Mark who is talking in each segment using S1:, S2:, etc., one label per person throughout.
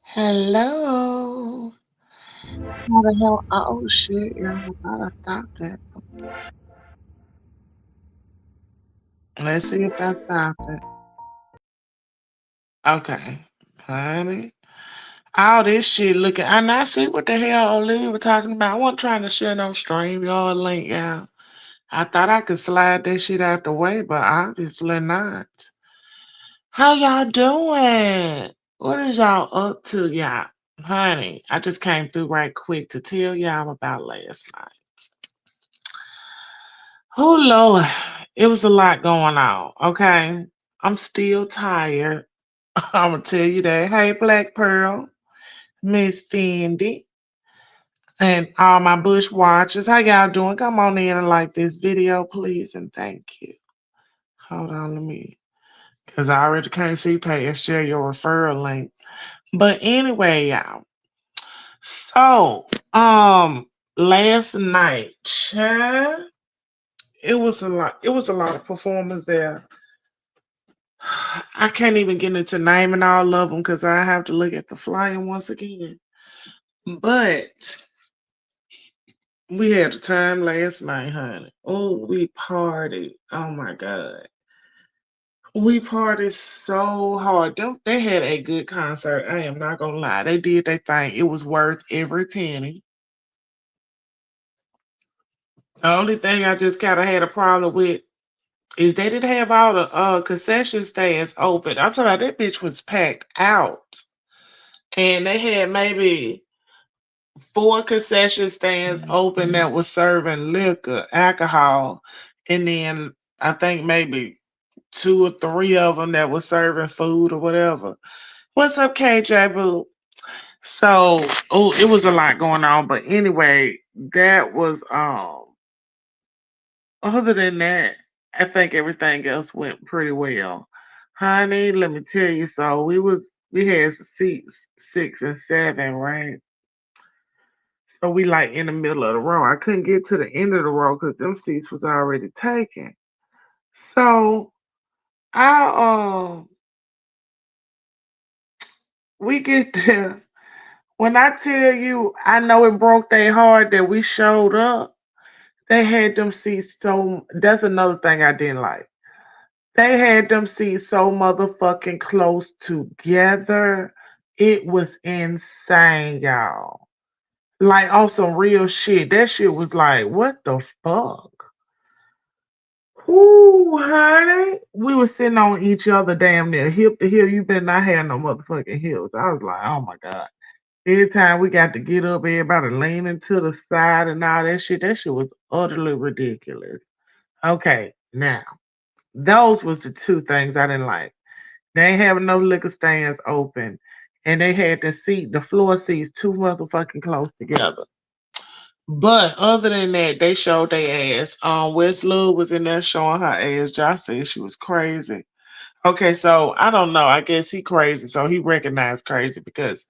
S1: Hello. How the hell? Oh shit, y'all. I thought I stopped it. Let's see if I stopped it. Okay. Honey. All this shit looking. And I see what the hell Olivia was talking about. I wasn't trying to share no StreamYard link, y'all. I thought I could slide that shit out the way, but obviously not. How y'all doing? What is y'all up to, y'all? Honey, I just came through right quick to tell y'all about last night. Oh Lord, it was a lot going on. Okay. I'm still tired. I'm gonna tell you that. Hey, Black Pearl, Miss Fendi, and all my bush watchers. How y'all doing? Come on in and like this video, please, and thank you. Hold on, let me, because I already can't see page. Share your referral link. But anyway, y'all. So, last night, child, it was a lot. It was a lot of performers there. I can't even get into naming all of them because I have to look at the flyer once again. But we had a time last night, honey. Oh, we partied. Oh my God. We partied so hard. They had a good concert. I am not gonna lie. They did their thing. It was worth every penny. The only thing I just kind of had a problem with is they didn't have all the concession stands open. I'm talking about that bitch was packed out. And they had maybe four concession stands open that was serving liquor, alcohol, and then I think maybe two or three of them that was serving food or whatever. What's up, KJ Boo? So, oh, it was a lot going on, but anyway, that was other than that, I think everything else went pretty well. Honey, let me tell you, so we had seats 6 and 7, right? So we like in the middle of the row. I couldn't get to the end of the row because them seats was already taken. So I we get there. When I tell you I know it broke their heart that we showed up, they had them seats so that's another thing I didn't like. They had them seats so motherfucking close together. It was insane, y'all. Like on some real shit. That shit was like, what the fuck? Ooh, honey. We were sitting on each other damn near hip to hip. You better not have no motherfucking hips. I was like, oh my God. Every time we got to get up, everybody leaning to the side and all that shit was utterly ridiculous. Okay, now, those was the two things I didn't like. They ain't having no liquor stands open. And they had the floor seats too motherfucking close together. But other than that, they showed their ass. West Lou was in there showing her ass. Josh said she was crazy. Okay, so I don't know. I guess he crazy, so he recognized crazy because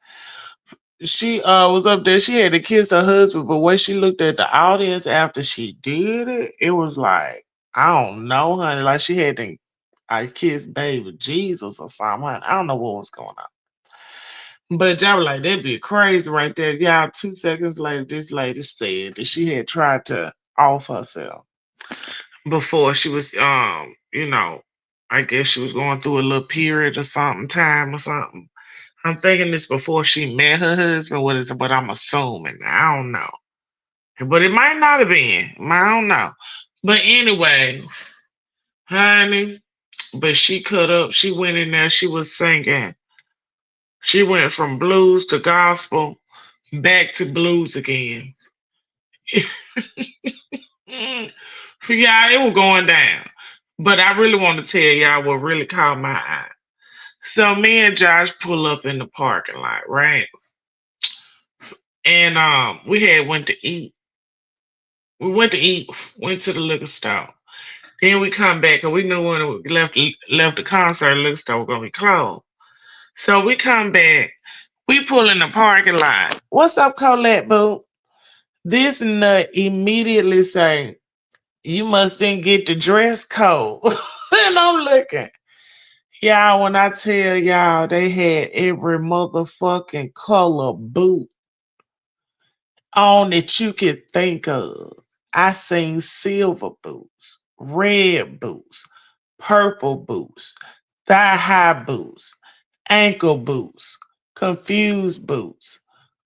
S1: she was up there. She had to kiss her husband, but when she looked at the audience after she did it, it was like I don't know, honey. Like she had to I kiss baby Jesus or something. Honey. I don't know what was going on. But y'all were like, that'd be crazy right there. Y'all, 2 seconds later, this lady said that she had tried to off herself before she was, I guess she was going through a little period or something, time or something. I'm thinking this before she met her husband. What is it? But I'm assuming. I don't know. But it might not have been. I don't know. But anyway, honey, but she cut up. She went in there. She was singing. She went from blues to gospel, back to blues again. Yeah, it was going down. But I really want to tell y'all what really caught my eye. So me and Josh pull up in the parking lot, right? And we had went to eat. We went to eat, went to the liquor store. Then we come back and we knew when we left the concert, the liquor store was gonna be closed. So we come back, we pull in the parking lot. What's up, Colette Boo? This nut immediately say, you must didn't get the dress code. And I'm looking. Y'all, when I tell y'all they had every motherfucking color boot on that you could think of. I seen silver boots, red boots, purple boots, thigh high boots, ankle boots, confused boots,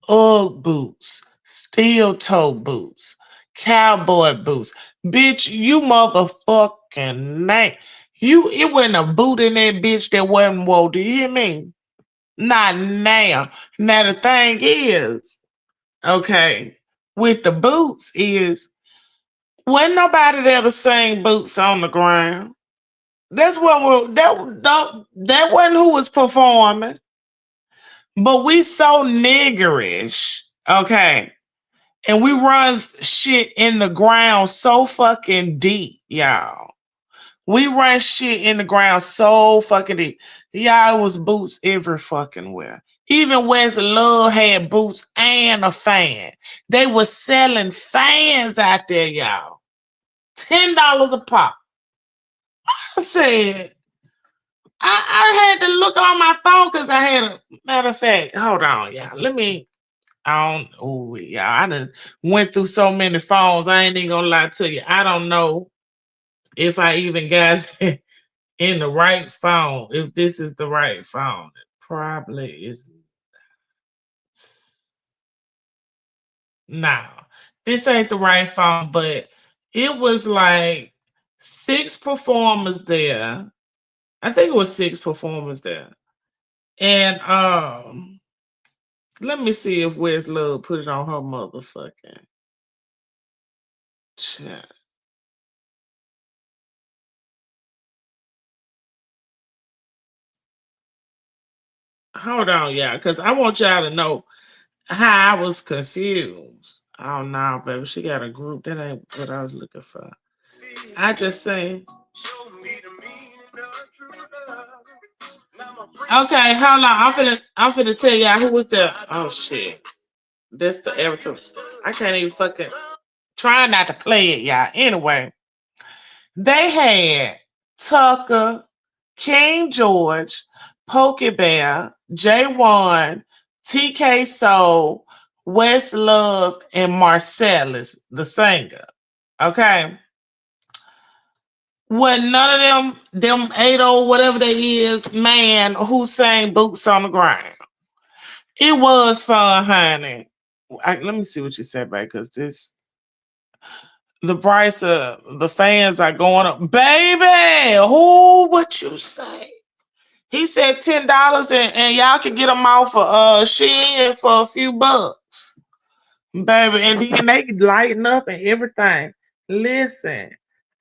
S1: Ugg boots, steel toe boots, cowboy boots. Bitch, you motherfucking name. You it wasn't a boot in that bitch that wasn't wore. Do you hear me? Not now. Now the thing is, okay, with the boots is wasn't nobody there to sing boots on the ground. That's what that wasn't who was performing. But we so niggerish, okay? And we run shit in the ground so fucking deep, y'all. We run shit in the ground so fucking deep. Y'all, it was boots every fucking where. Even West Love had boots and a fan. They were selling fans out there, y'all. $10 a pop. I said, I had to look on my phone because I had a matter of fact. Hold on, y'all. Let me. I don't. Oh, y'all. I done went through so many phones. I ain't even gonna lie to you. I don't know if I even got in the right phone. If this is the right phone, it probably is. No, this ain't the right phone. But it was like six performers there. I think it was six performers there, and let me see if Wes Love put it on her motherfucking chat. Hold on, y'all, because I want y'all to know how I was confused. Oh no, baby, she got a group. That ain't what I was looking for. I just say, okay, hold on. I'm finna tell y'all who was there. Oh shit, that's the avatar. I can't even fucking try not to play it, y'all. Anyway, they had Tucker, King George, Pokey Bear, J1, TK Soul, West Love, and Marcellus, the singer. Okay. Well, none of them 80 whatever they is, man, who sang Boots on the Ground. It was fun, honey. Let me see what you said, babe, because the price of the fans are going up. Baby, who what you say? He said $10 and y'all can get them off of Shein for a few bucks. Baby, and then they lighten up and everything. Listen,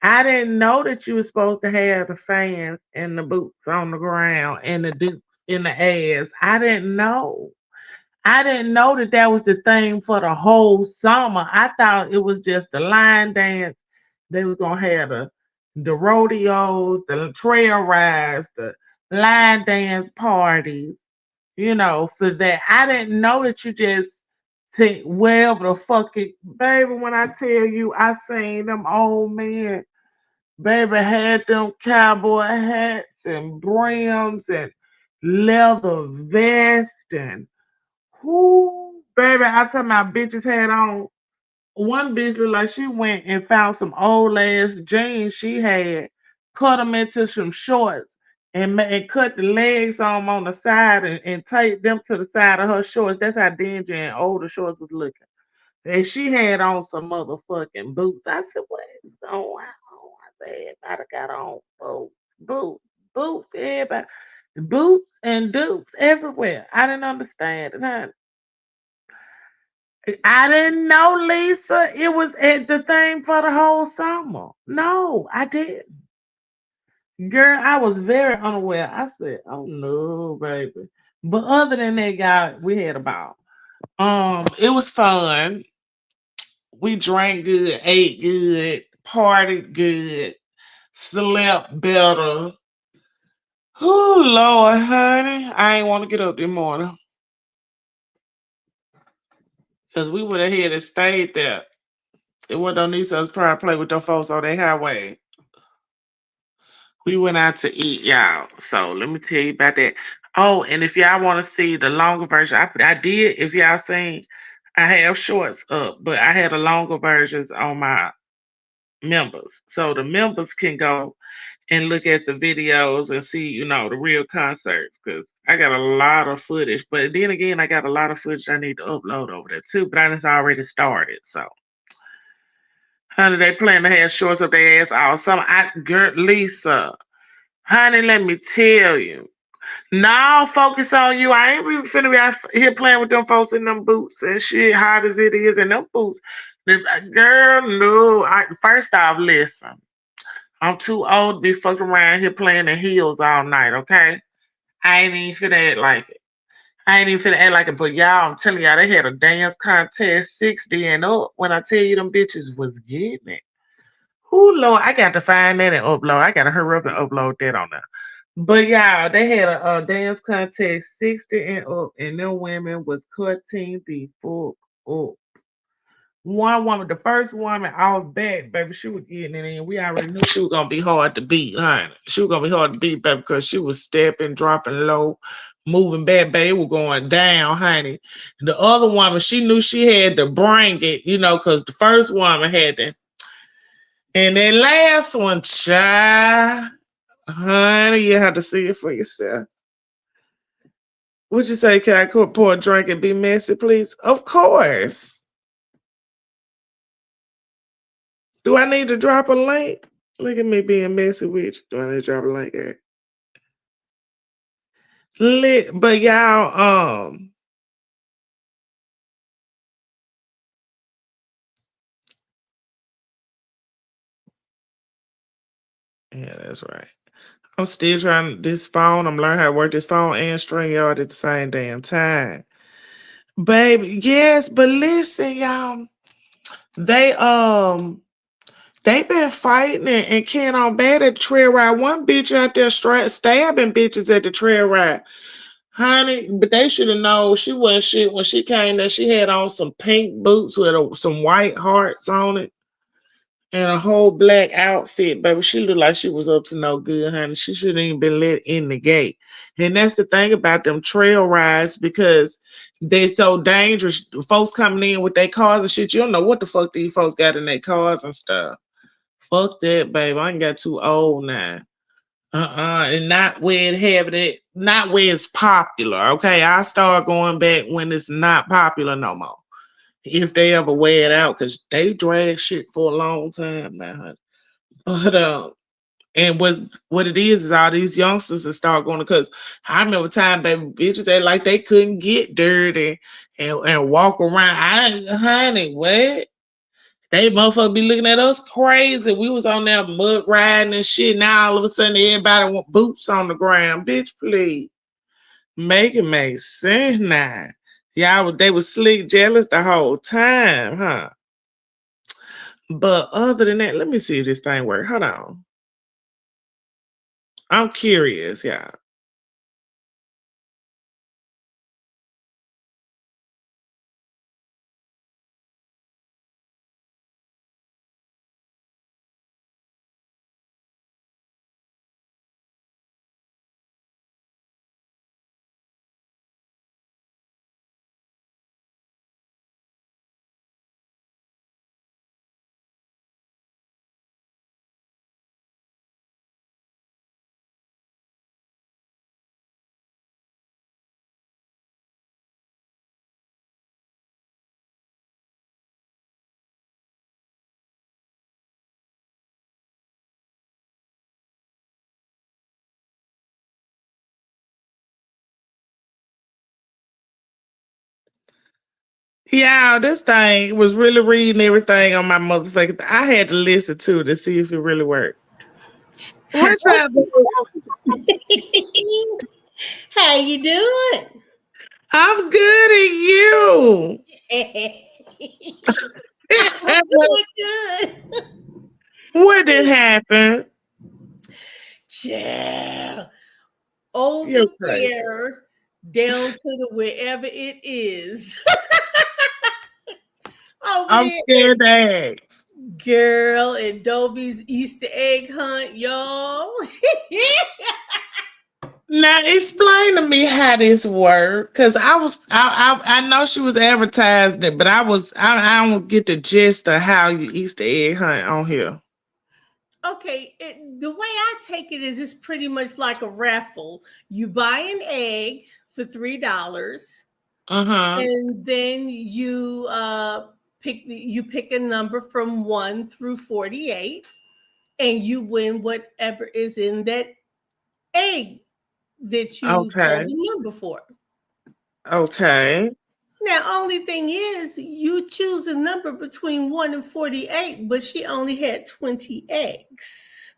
S1: I didn't know that you were supposed to have the fans and the boots on the ground and the dukes in the ass. I didn't know. I didn't know that that was the thing for the whole summer. I thought it was just the line dance. They was gonna have the rodeos, the trail rides, the line dance parties, for that. I didn't know that you just take wherever the fuck it, baby. When I tell you, I seen them old men, baby, had them cowboy hats and brims and leather vest and who, baby, I tell my bitches had on. One bitch looked like she went and found some old ass jeans she had, cut them into some shorts, and cut the legs on the side and taped them to the side of her shorts. That's how dingy and old the shorts was looking. And she had on some motherfucking boots. I said, what is going on? I said, everybody got on boots, everybody. Boots and dukes everywhere. I didn't understand it, honey. I didn't know, Lisa, it was at the thing for the whole summer. No, I didn't. Girl, I was very unaware. I said, "Oh no, baby." But other than that, guy, we had a ball. It was fun. We drank good, ate good, partied good, slept better. Oh Lord, honey, I ain't want to get up this morning because we would have had and stayed there. It wasn't no need us probably play with them folks on their highway. We went out to eat, y'all. So let me tell you about that. Oh, and if y'all want to see the longer version, I did. If y'all seen, I have shorts up, but I had the longer versions on my members, so the members can go and look at the videos and see, the real concerts. Cause I got a lot of footage, but then again, I got a lot of footage I need to upload over there too. But I just already started, so honey, they plan to have shorts up their ass all summer. Girl, Lisa, honey, let me tell you. Now focus on you. I ain't even finna be out here playing with them folks in them boots and shit, hot as it is in them boots. Girl, no. First off, listen. I'm too old to be fucking around here playing in heels all night, okay? I ain't even finna act like it. I ain't even finna act like it, but y'all, I'm telling y'all, they had a dance contest 60 and up. When I tell you them bitches was getting it. Who Lord, I got to find that and upload. I gotta hurry up and upload that on there. But y'all, they had a dance contest 60 and up, and them women was cutting the fuck up. One woman, the first woman off bat, baby, she was getting it in. We already knew she was gonna be hard to beat, honey. She was gonna be hard to beat, baby, because she was stepping, dropping low, moving back, baby. It was going down, honey. The other woman, she knew she had to bring it, because the first woman had to. And that last one, child, honey, you have to see it for yourself. Would you say, can I pour a drink and be messy, please? Of course. Do I need to drop a link? Look at me being messy with you. Do I need to drop a link here? But y'all, yeah, that's right. I'm still trying this phone. I'm learning how to work this phone and StreamYard at the same damn time. Baby, yes, but listen, y'all. They they been fighting and carrying on bad at the trail ride. One bitch out there stabbing bitches at the trail ride. Honey, but they should have known she wasn't shit when she came there. She had on some pink boots with some white hearts on it and a whole black outfit, baby. She looked like she was up to no good, honey. She shouldn't even been let in the gate. And that's the thing about them trail rides because they so dangerous. Folks coming in with their cars and shit. You don't know what the fuck these folks got in their cars and stuff. Fuck that, baby. I ain't got too old now. And not where it have it, not where it's popular. Okay, I start going back when it's not popular no more. If they ever wear it out, because they drag shit for a long time now. But and what it is all these youngsters that start going because I remember time baby bitches act like they couldn't get dirty and walk around. Honey, what? They motherfucker be looking at us crazy. We was on there mud riding and shit. Now all of a sudden everybody want boots on the ground. Bitch, please. Make it make sense now. They was slick jealous the whole time, huh? But other than that, let me see if this thing work. Hold on. I'm curious, y'all. Yeah, this thing was really reading everything on my motherfucking. I had to listen to it to see if it really worked. What's up?
S2: How you doing?
S1: I'm good at you.
S2: I'm doing good.
S1: What did happen?
S2: Child. Over
S1: You're crazy.
S2: there, down to the wherever it is. Over
S1: I'm
S2: there.
S1: scared to ask.
S2: Girl and Dobie's Easter egg hunt, y'all.
S1: Now explain to me how this worked, cause I know she was advertising it, but I don't get the gist of how you Easter egg hunt on here.
S2: Okay, the way I take it is it's pretty much like a raffle. You buy an egg for $3,
S1: Uh huh.
S2: and then you pick a number from 1 through 48, and you win whatever is in that egg that you call
S1: Okay.
S2: the number for.
S1: Okay.
S2: Now, only thing is, you choose a number between 1 and 48, but she only had 20 eggs.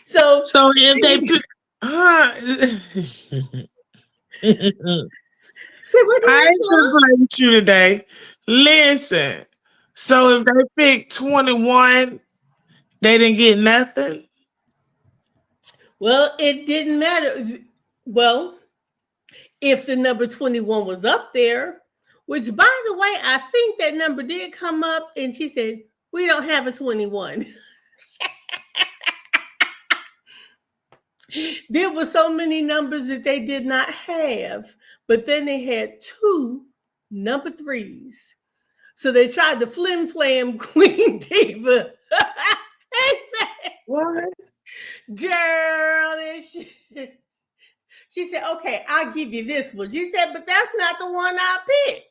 S2: So,
S1: So if they put,
S2: so what
S1: I
S2: is
S1: ain't gonna
S2: it?
S1: play with you today. Listen. So if they pick 21, they didn't get nothing.
S2: Well, it didn't matter. Well, if the number 21 was up there, which by the way, I think that number did come up, and she said, "We don't have a 21." There were so many numbers that they did not have, but then they had two number threes. So they tried to flim flam Queen Diva. They said,
S1: What?
S2: girl, she said, okay, I'll give you this one. She said, but that's not the one I picked.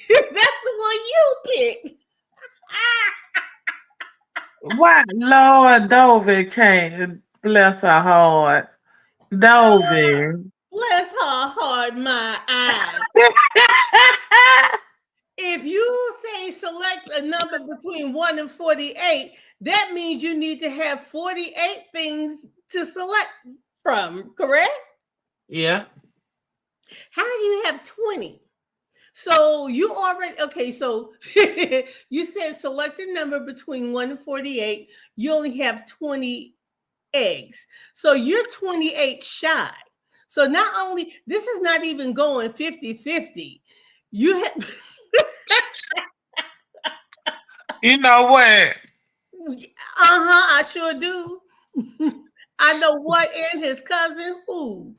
S2: That's the one you picked.
S1: Why Lord Dovey can't bless her heart. Dovey.
S2: Bless her heart, my eye. If you say select a number between 1 and 48, that means you need to have 48 things to select from, correct?
S1: Yeah.
S2: How do you have 20? So you already, okay, so you said select a number between 1 and 48. You only have 20 eggs. So you're 28 shy. So not only, this is not even going 50-50. You have,
S1: You know what?
S2: I sure do. I know what and his cousin who.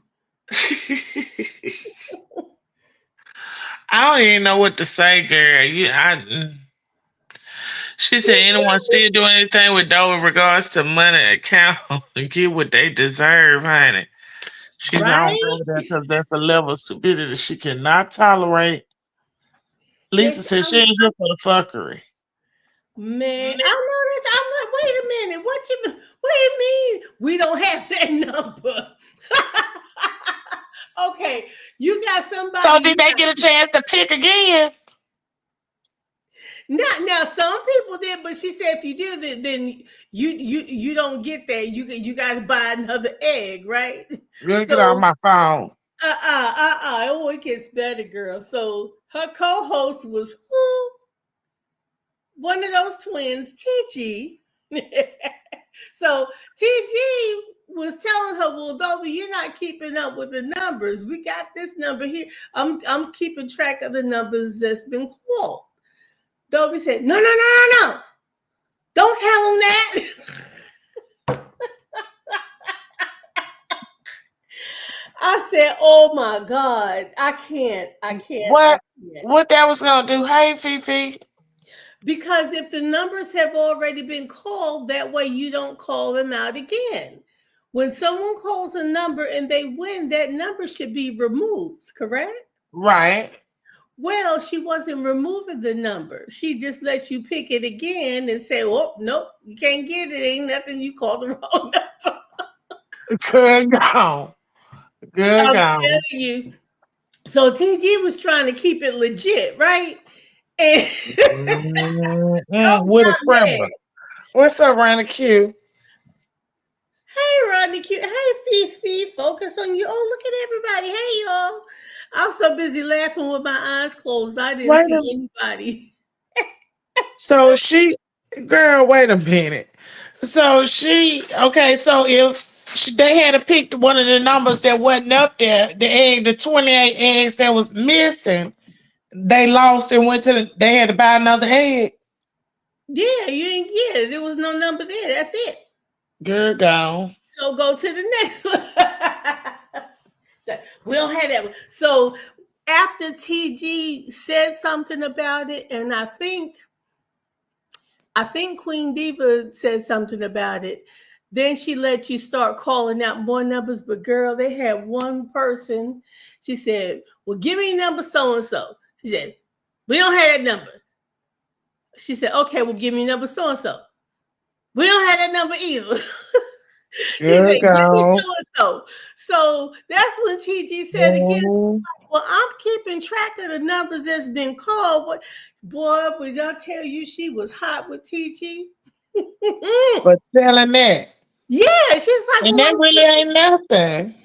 S1: I don't even know what to say, girl. She said anyone still doing anything with Doe in regards to money account and get what they deserve, honey. She said, I don't go
S2: Right?
S1: with that because that's a level of stupidity she cannot tolerate. Lisa
S2: It's,
S1: said she ain't here for the fuckery.
S2: man, I know this. I'm like, wait a minute. What do you mean we don't have that number? Okay, you got
S1: So
S2: somebody.
S1: did they get a chance to pick again?
S2: Now some people did, but she said if you do that, then you don't get that. You got to buy another egg, right?
S1: Girl, get off
S2: So
S1: my phone.
S2: oh, it gets better, girl. So her co-host was who? One of those twins, TG. So TG was telling her, "Well, Dobie, you're not keeping up with the numbers. We got this number here. I'm keeping track of the numbers that's been called." Dobie said, "No, no, no, no, no! Don't tell him that." I said, "Oh my God, I can't, I can't, I
S1: What
S2: can't."
S1: what that was gonna do? Hey Fifi.
S2: Because if the numbers have already been called, that way you don't call them out again. When someone calls a number and they win, that number should be removed, correct?
S1: Right.
S2: Well, she wasn't removing the number. She just let you pick it again and say, "Oh, nope, you can't get it. Ain't nothing. You called the wrong number."
S1: Good gone. Good
S2: I'm
S1: gone.
S2: telling you. So TG was trying to keep it legit, right? And
S1: With a
S2: got mad.
S1: tremor. What's up, Ronnie Q?
S2: Hey, Rodney Q. Hey, Fifi. Focus on you. Oh, look at everybody. Hey, y'all. I'm so busy laughing with my eyes closed. I didn't
S1: Wait
S2: see
S1: a
S2: anybody.
S1: So she, girl, wait a minute. So she, okay, so if they had to pick one of the numbers that wasn't up there, the egg, the 28 eggs that was missing, they lost and went to they had to buy another egg.
S2: Yeah, you ain't. Yeah, there was no number there. That's it.
S1: Girl, gone.
S2: So go to the next one. So, we don't have that one. So after TG said something about it, and I think Queen Diva said something about it. Then she let you start calling out more numbers. But girl, they had one person. She said, "Well, give me number so and so." She said, "We don't have that number." She said, "Okay, well, give me number so and so." We don't have that number either. She said,
S1: Girl,
S2: "Give me
S1: gone.
S2: so and so." So that's when TG said again,
S1: Mhm.
S2: "Well, I'm keeping track of the numbers that's been called." But boy, would I tell you she was hot with TG?
S1: But telling that.
S2: Yeah, she's like,
S1: And
S2: "Well,
S1: that
S2: I'm
S1: really
S2: keeping
S1: ain't nothing.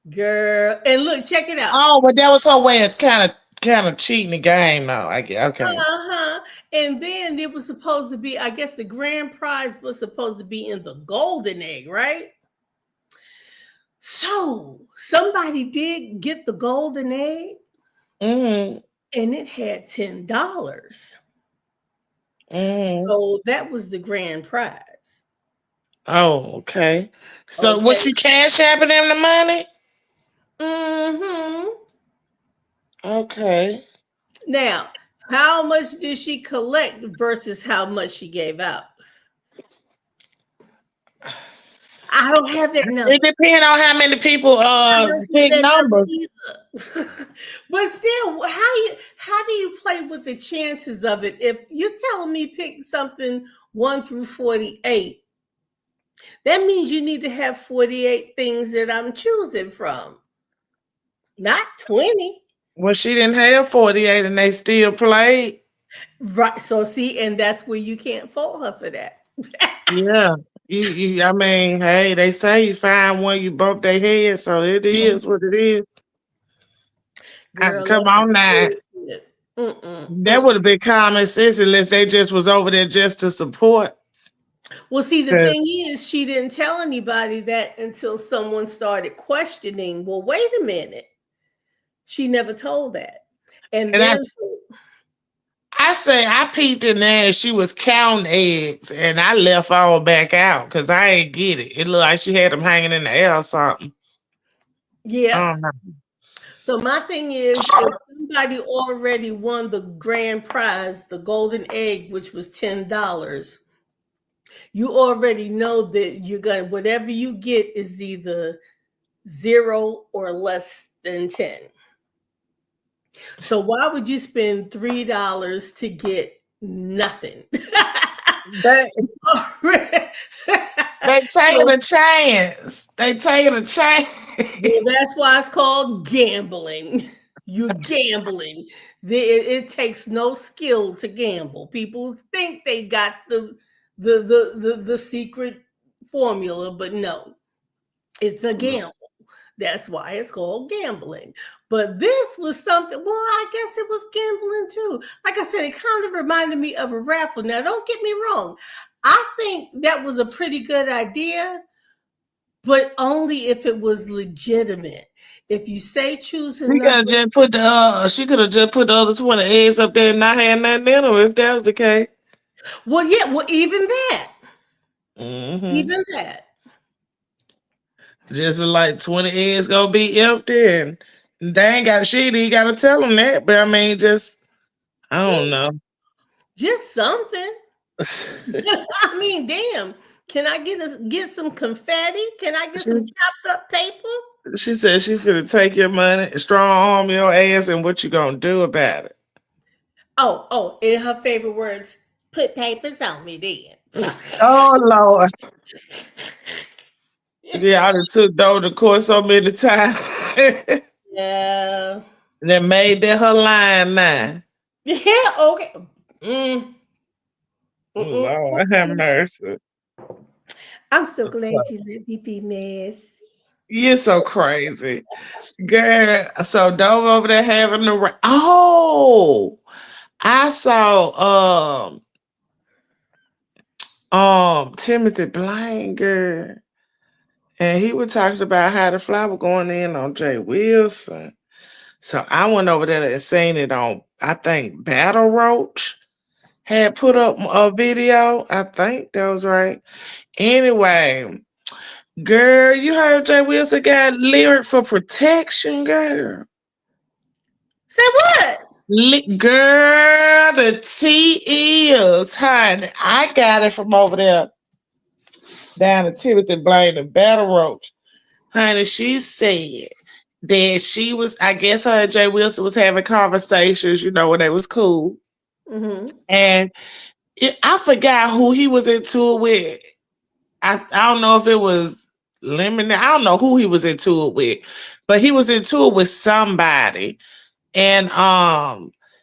S2: girl." And look, check it out.
S1: Oh, but that was her way of kind of cheating the game though. I get okay.
S2: Uh-huh. And then it was supposed to be, I guess the grand prize was supposed to be in the golden egg, right? So somebody did get the golden egg
S1: Mm-hmm.
S2: and it had $10.
S1: Mm-hmm.
S2: So that was the grand prize.
S1: Oh, okay. So was
S2: Okay.
S1: she cash apping them the money?
S2: Mm-hmm.
S1: Okay.
S2: Now, how much did she collect versus how much she gave out? I don't have that
S1: It
S2: number.
S1: depends on how many people
S2: I don't have
S1: pick
S2: that number
S1: numbers.
S2: either. But still, how do you play with the chances of it? If you're telling me pick something 1 through 48, that means you need to have 48 things that I'm choosing from, not 20.
S1: Well, she didn't have 48 and they still played.
S2: Right. So see, and that's where you can't fault her for that.
S1: Yeah. I mean, hey, they say you find one, you bump their head, so it is what it is.
S2: Girl,
S1: Come
S2: that's some
S1: on now.
S2: bullshit. Mm-mm,
S1: That
S2: mm.
S1: would have been common sense unless they just was over there just to support.
S2: Well, see, the
S1: 'Cause-
S2: thing is, she didn't tell anybody that until someone started questioning. Well, wait a minute. She never told that. And
S1: And
S2: then,
S1: I say I peeked in there and she was counting eggs, and I left all back out because I ain't get it. It looked like she had them hanging in the air or something.
S2: yeah.
S1: I don't know.
S2: So my thing is, if somebody already won the grand prize, the golden egg, which was $10, you already know that you're gonna whatever you get is either zero or less than 10. So why would you spend $3 to get nothing?
S1: They they taking
S2: So
S1: a chance. They taking a chance.
S2: well, that's why it's called gambling. You're gambling. It takes no skill to gamble. People think they got the secret formula, but no, it's a gamble. That's why it's called gambling. But this was something, well, I guess it was gambling too. Like I said, it kind of reminded me of a raffle. Now, don't get me wrong. I think that was a pretty good idea, but only if it was legitimate. If you say choose a
S1: She could have
S2: number,
S1: just put the she could have just put the other 20 eggs up there and not had nothing in them if that was the case.
S2: well, yeah, well,
S1: Hmm.
S2: even that.
S1: Just was like 20 eggs gonna be empty, and they ain't got shit. You gotta tell them that. But I mean, just I don't
S2: Yeah,
S1: know.
S2: just something. I mean, damn. Can I get some confetti? Can I get some
S1: she
S2: chopped up paper?
S1: she said she finna take your money, strong arm your ass, and what you gonna do about it?
S2: Oh, in her favorite words, put papers on me then.
S1: Oh Lord, yeah, I done took Doe to court so many times.
S2: Yeah.
S1: That made that her line now.
S2: Yeah, okay. Mm, mm, mm,
S1: Lord
S2: mm,
S1: have
S2: mm.
S1: mercy.
S2: I'm so glad you let me be messy.
S1: You're so crazy. Girl, so Dove over there having the oh, I saw Timothy Blaine, girl, and he was talking about how the flower going in on Jay Wilson. So I went over there and seen it on, I think Battle Roach had put up a video. I think that was right. Anyway, girl, you heard Jay Wilson got lyric for protection, girl.
S2: Say what?
S1: Girl, the tea is, honey. I got it from over there down to Timothy Blaine and Battle Roach. Honey, she said that she was, I guess her and Jay Wilson was having conversations, when they was cool.
S2: Mm-hmm.
S1: And I forgot who he was into it with. I don't know if it was Lemon. I don't know who he was into it with, but he was into it with somebody. And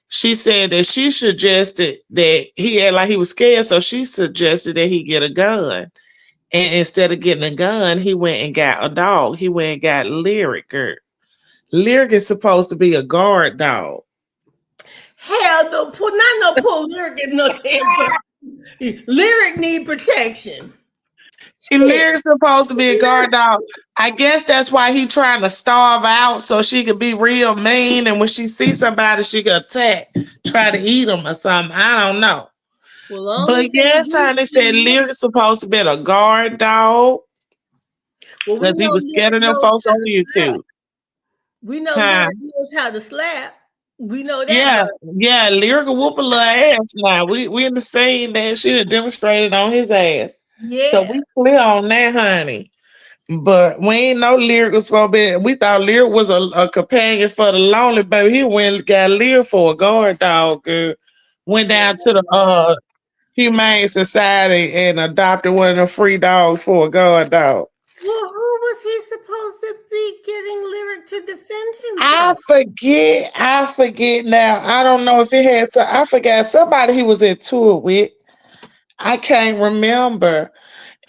S1: she said that she suggested that he had like he was scared, so she suggested that he get a gun. And instead of getting a gun, he went and got a dog. He went and got Lyric. Girl. Lyric is supposed to be a guard dog.
S2: Hell no, not no poor lyric is no damn gun. Lyric need protection. Shit.
S1: Lyric's supposed to be a guard dog. I guess that's why he trying to starve out so she could be real mean. And when she sees somebody, she could attack, try to eat them or something. I don't know.
S2: Well, the
S1: But
S2: only thing
S1: yes, honey said Lyric's supposed to be a guard dog
S2: well, we
S1: because he
S2: know
S1: was scared
S2: lyric
S1: of them
S2: knows
S1: folks
S2: how
S1: on
S2: to slap.
S1: YouTube.
S2: We know
S1: Huh?
S2: lyric knows how to slap. We know that
S1: Yeah,
S2: much.
S1: yeah, Lyric will whoop a little ass now. We in the scene that she done demonstrated on his ass. So
S2: Yeah.
S1: we clear on that, honey. But we ain't know Lyric was supposed to be. We thought Lyric was a companion for the lonely baby. He went and got Lyric for a guard dog. Girl. Went down to the Humane Society and adopted one of the free dogs for a guard dog.
S2: Well, who was he supposed to be getting lyric to defend him
S1: I
S2: from?
S1: forget. I forget now. I don't know if it had. So I forgot somebody he was in tour with. I can't remember.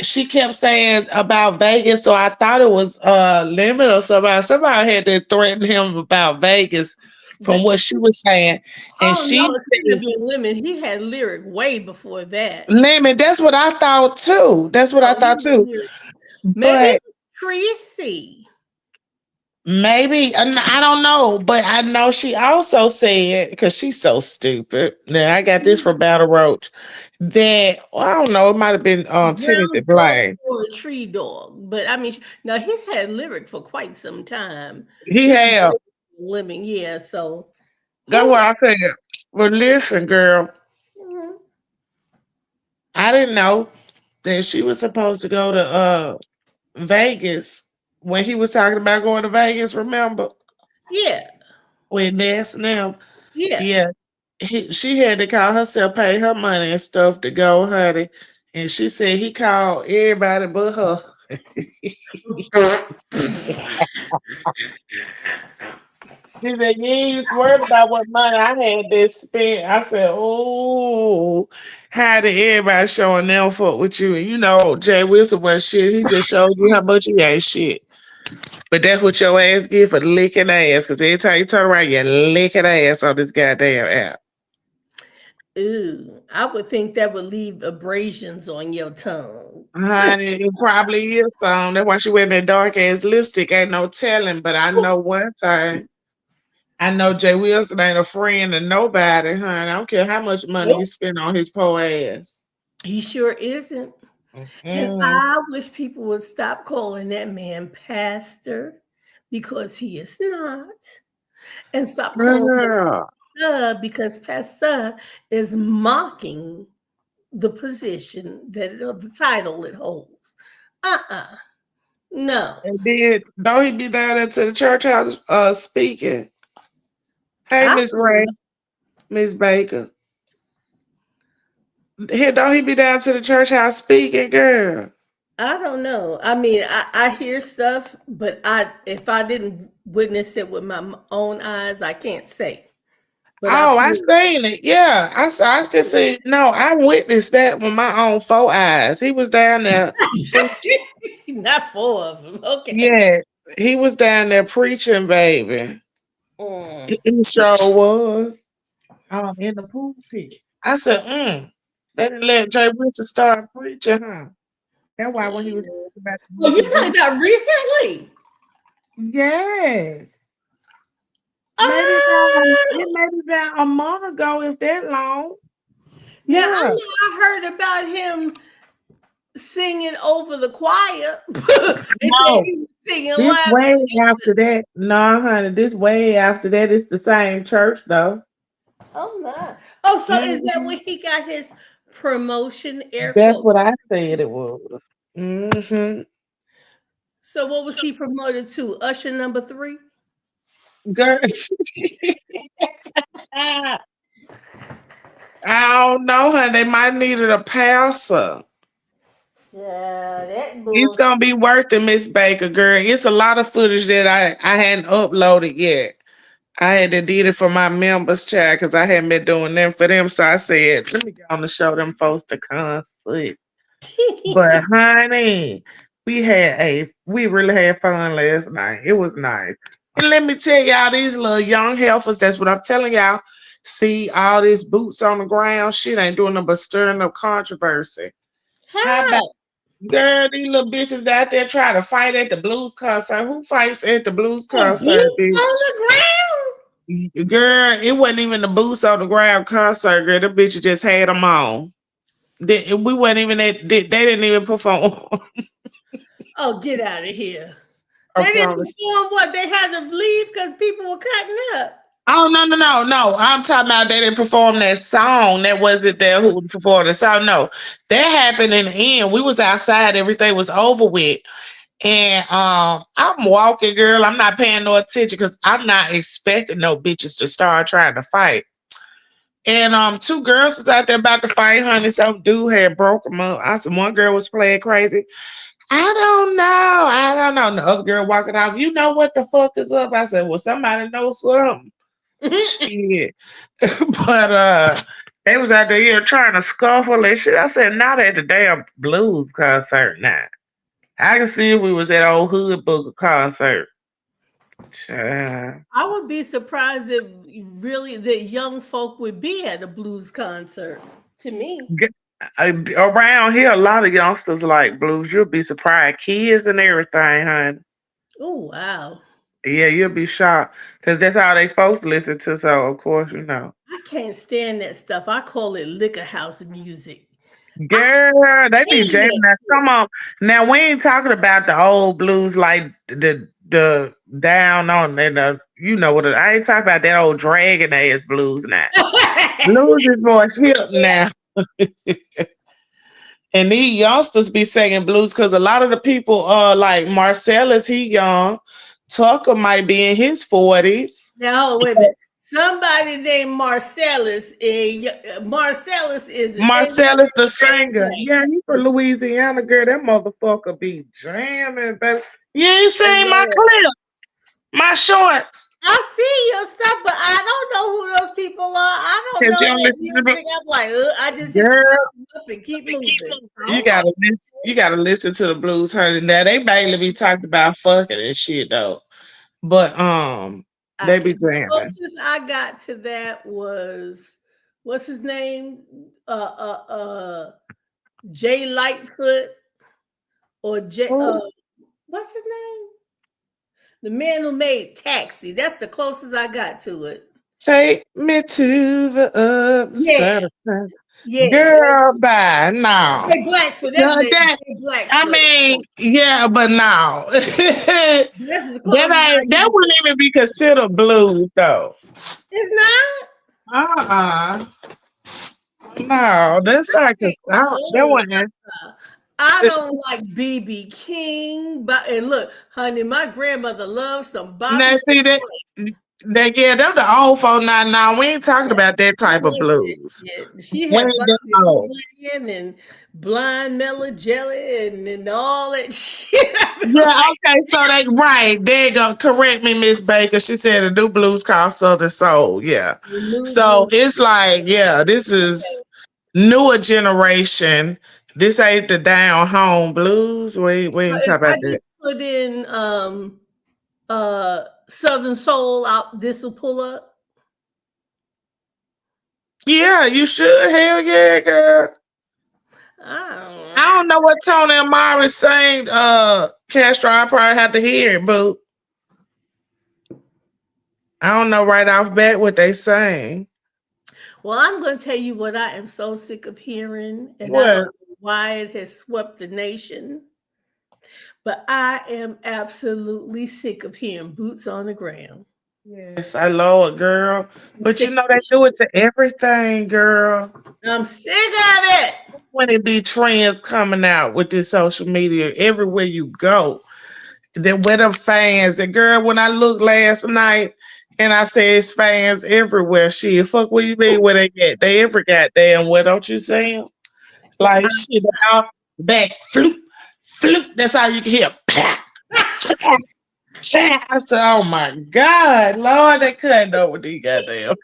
S1: She kept saying about Vegas, so I thought it was Lemon or somebody. Somebody had to threaten him about Vegas from
S2: But
S1: what she was saying, and
S2: oh
S1: she
S2: no, it couldn't have
S1: said
S2: been women. He had lyric way before that.
S1: Lemon. That's what I thought too. That's what I
S2: Oh, he
S1: thought
S2: had
S1: too.
S2: lyric. Maybe
S1: But
S2: it was Tracy.
S1: maybe I don't know. But I know she also said because she's so stupid. Now I got this from Battle Roach that I don't know. It might have been Timothy
S2: Ground dog
S1: Blaine.
S2: or a tree dog. But I mean, now he's had lyric for quite some time.
S1: He
S2: This is
S1: had.
S2: way living, yeah. So
S1: That's what
S2: who?
S1: I said. But listen, girl.
S2: Mhm.
S1: I didn't know that she was supposed to go to Vegas when he was talking about going to Vegas, remember?
S2: Yeah,
S1: With Ness and them.
S2: yeah.
S1: Yeah. She had to call herself, pay her money and stuff to go, honey. And she said he called everybody but her. She said, you ain't worried about what money I had to spend. I said, oh, how did everybody showing them fuck with you? And Jay Wilson was shit. He just showed you how much he ain't shit. But that's what your ass get for licking ass. Because every time you turn around, you licking ass on this goddamn app.
S2: Ooh, I would think that would leave abrasions on your tongue.
S1: Honey, it probably is some. That's why she wearing that dark ass lipstick. Ain't no telling. But I know one thing. I know Jay Wilson ain't a friend to nobody, honey. I don't care how much money you
S2: Nope,
S1: spend on his poor ass.
S2: he sure isn't. And
S1: Mm.
S2: I wish people would stop calling that man pastor because he is not. And stop calling him
S1: Girl.
S2: pastor because pastor is mocking the position that of the title it holds. Uh-uh. No.
S1: And then don't he be down there to the church house speaking? Hey,
S2: I
S1: Miss Ray, Miss Baker. Here, don't he be down to the church house speaking, girl?
S2: I don't know. I mean, I hear stuff, but if I didn't witness it with my own eyes, I can't say. but I've
S1: Oh, I
S2: heard.
S1: seen it. Yeah, I can see. No, I witnessed that with my own 4 eyes. He was down there preaching.
S2: Not four of them. Okay.
S1: Yeah, he was down there preaching, baby.
S2: Mm.
S1: He sure was. In the pulpit. I said, they didn't let Jay Wilson start preaching, huh? That's why when he was about the
S2: Oh,
S1: book
S2: you
S1: of
S2: talking
S1: Jesus.
S2: about recently?
S1: Yes. Maybe about
S2: Ah,
S1: it maybe about a month ago, if that long.
S2: now I
S1: Yeah.
S2: know I heard about him singing over the choir. They said
S1: No.
S2: he was singing
S1: This
S2: live.
S1: way after that. No, honey, this way after that. It's the same church though.
S2: Oh my! Oh, so is that
S1: Hmm
S2: when he got his promotion? Air
S1: That's
S2: quote.
S1: what I said it was. Hmm
S2: So what was he promoted to? Usher number three.
S1: Girl, I don't know, honey. They might needed a passer.
S2: Yeah, that
S1: It's
S2: bullshit.
S1: gonna be worth it, Miss Baker, girl. It's a lot of footage that I hadn't uploaded yet. I had to did it for my members, child, because I hadn't been doing them for them. So I said, let me go on to show them folks the concert. But honey, we really had fun last night. It was nice. And let me tell y'all, these little young heifers, that's what I'm telling y'all. See all these boots on the ground, shit ain't doing nothing but stirring up controversy. How about
S2: How?
S1: girl, these little bitches out there trying to fight at the blues concert? Who fights at the blues
S2: The
S1: concert,
S2: boots on
S1: bitch?
S2: the ground?
S1: Girl, it wasn't even the boots on the ground concert, girl. The bitches just had them on. We wasn't even they didn't even perform.
S2: Oh, get out of here!
S1: I
S2: They didn't
S1: promise.
S2: perform what they had to leave because people were cutting up.
S1: Oh no! I'm talking about they didn't perform that song. That wasn't there who performed the song. No, that happened in the end. We was outside. Everything was over with, and I'm walking, girl. I'm not paying no attention because I'm not expecting no bitches to start trying to fight. And two girls was out there about to fight, honey. Some dude had broke them up. I said one girl was playing crazy. I don't know. And the other girl walking out. You know what the fuck is up? I said, well, somebody knows something. Shit. But they was out there here trying to scuffle and shit. I said, not at the damn blues concert now. I can see if we was at old Hood Booker concert. Child.
S2: I would be surprised if really the young folk would be at a blues concert. To me.
S1: G- Around here, a lot of youngsters like blues. You'll be surprised. Kids and everything, honey.
S2: Oh wow.
S1: Yeah, you'll be shocked. Because that's all they folks listen to. So, of course, you know.
S2: I can't stand that stuff. I call it liquor house music. I can't
S1: Girl, they be
S2: stand
S1: jamming
S2: that
S1: that.
S2: shit.
S1: Come on. Now we ain't talking about the old blues like the down on and you know what I ain't talking about that old dragon ass blues now. Blues is more hip now. And these youngsters be singing blues because a lot of the people like Marcellus, he young. Tucker might be in his 40s.
S2: Now, wait a minute. Somebody named Marcellus, and Marcellus is an
S1: Marcellus the
S2: English
S1: singer.
S2: name.
S1: Yeah, he from Louisiana, girl. That motherfucker be jamming, baby. You ain't
S2: Oh,
S1: seen my
S2: Lord.
S1: clip. My shorts.
S2: I see your stuff, but I don't know who those people are. I don't
S1: Cause
S2: know
S1: you don't
S2: that
S1: listen to
S2: music. I'm like, I just hit the
S1: girl.
S2: button up and keep moving. I
S1: You
S2: don't like
S1: gotta listen. You gotta listen to the blues, honey. Now they mainly be talking about fucking and shit though, but they
S2: okay.
S1: be
S2: The
S1: jamming.
S2: closest I got to that was what's his name? Jay Lightfoot or Jay
S1: Oh,
S2: what's his name? The man who made Taxi. That's the closest I got to it.
S1: take me to the other
S2: Yeah,
S1: side of town,
S2: yeah.
S1: girl. Bye. No,
S2: Jay Blackfoot. That's his
S1: no,
S2: name.
S1: that.
S2: Jay
S1: I
S2: Blackfoot.
S1: mean, yeah, but no. that
S2: That's the closest I
S1: ain't. That
S2: get to
S1: wouldn't even be considered blues though.
S2: it's not.
S1: Uh No, that's not.
S2: Hey,
S1: That wasn't.
S2: I don't like BB King, but and look, honey, my grandmother loves some
S1: Now
S2: Bobby
S1: see that
S2: McFerrin.
S1: Yeah, they're the old folk now. Now we ain't talking
S2: Yeah,
S1: about that
S2: she
S1: type of
S2: wasn't.
S1: blues.
S2: Yeah, she
S1: We
S2: had
S1: ain't that
S2: busted
S1: old.
S2: Boolean and blind mellow jelly and all that shit. I be
S1: Yeah,
S2: like,
S1: okay, so they right. There you go. Correct me, Miss Baker. She said the new blues called Southern Soul. Yeah.
S2: the new
S1: So
S2: blue.
S1: it's like, yeah, this is newer generation. This ain't the down home blues. We
S2: So
S1: ain't
S2: if
S1: talking
S2: I
S1: about that.
S2: just put in Southern Soul out, this will pull up.
S1: Yeah, you should. Hell yeah, girl. I
S2: I
S1: don't know what Tony Amari saying. Castro, I probably have to hear it, but I don't know right off bat what they saying.
S2: Well, I'm going to tell you what I am so sick of hearing, and I don't
S1: What?
S2: know why it has swept the nation, but I am absolutely sick of hearing boots on the ground.
S1: Yes, I love it, girl.
S2: I'm
S1: But you
S2: sick
S1: know
S2: of
S1: they
S2: this
S1: do it
S2: shit.
S1: to everything, girl.
S2: I'm sick of it.
S1: When it be trends coming out with this social media, everywhere you go, then where them fans. And girl, when I looked last night and I said it's fans everywhere, shit, fuck what you mean where they get? They every goddamn where, don't you see 'em?
S2: Yeah,
S1: Like shit, out back flute, flute. That's how you can hear. Pah, pah, pah. I said, oh my God, Lord, they couldn't know what these goddamn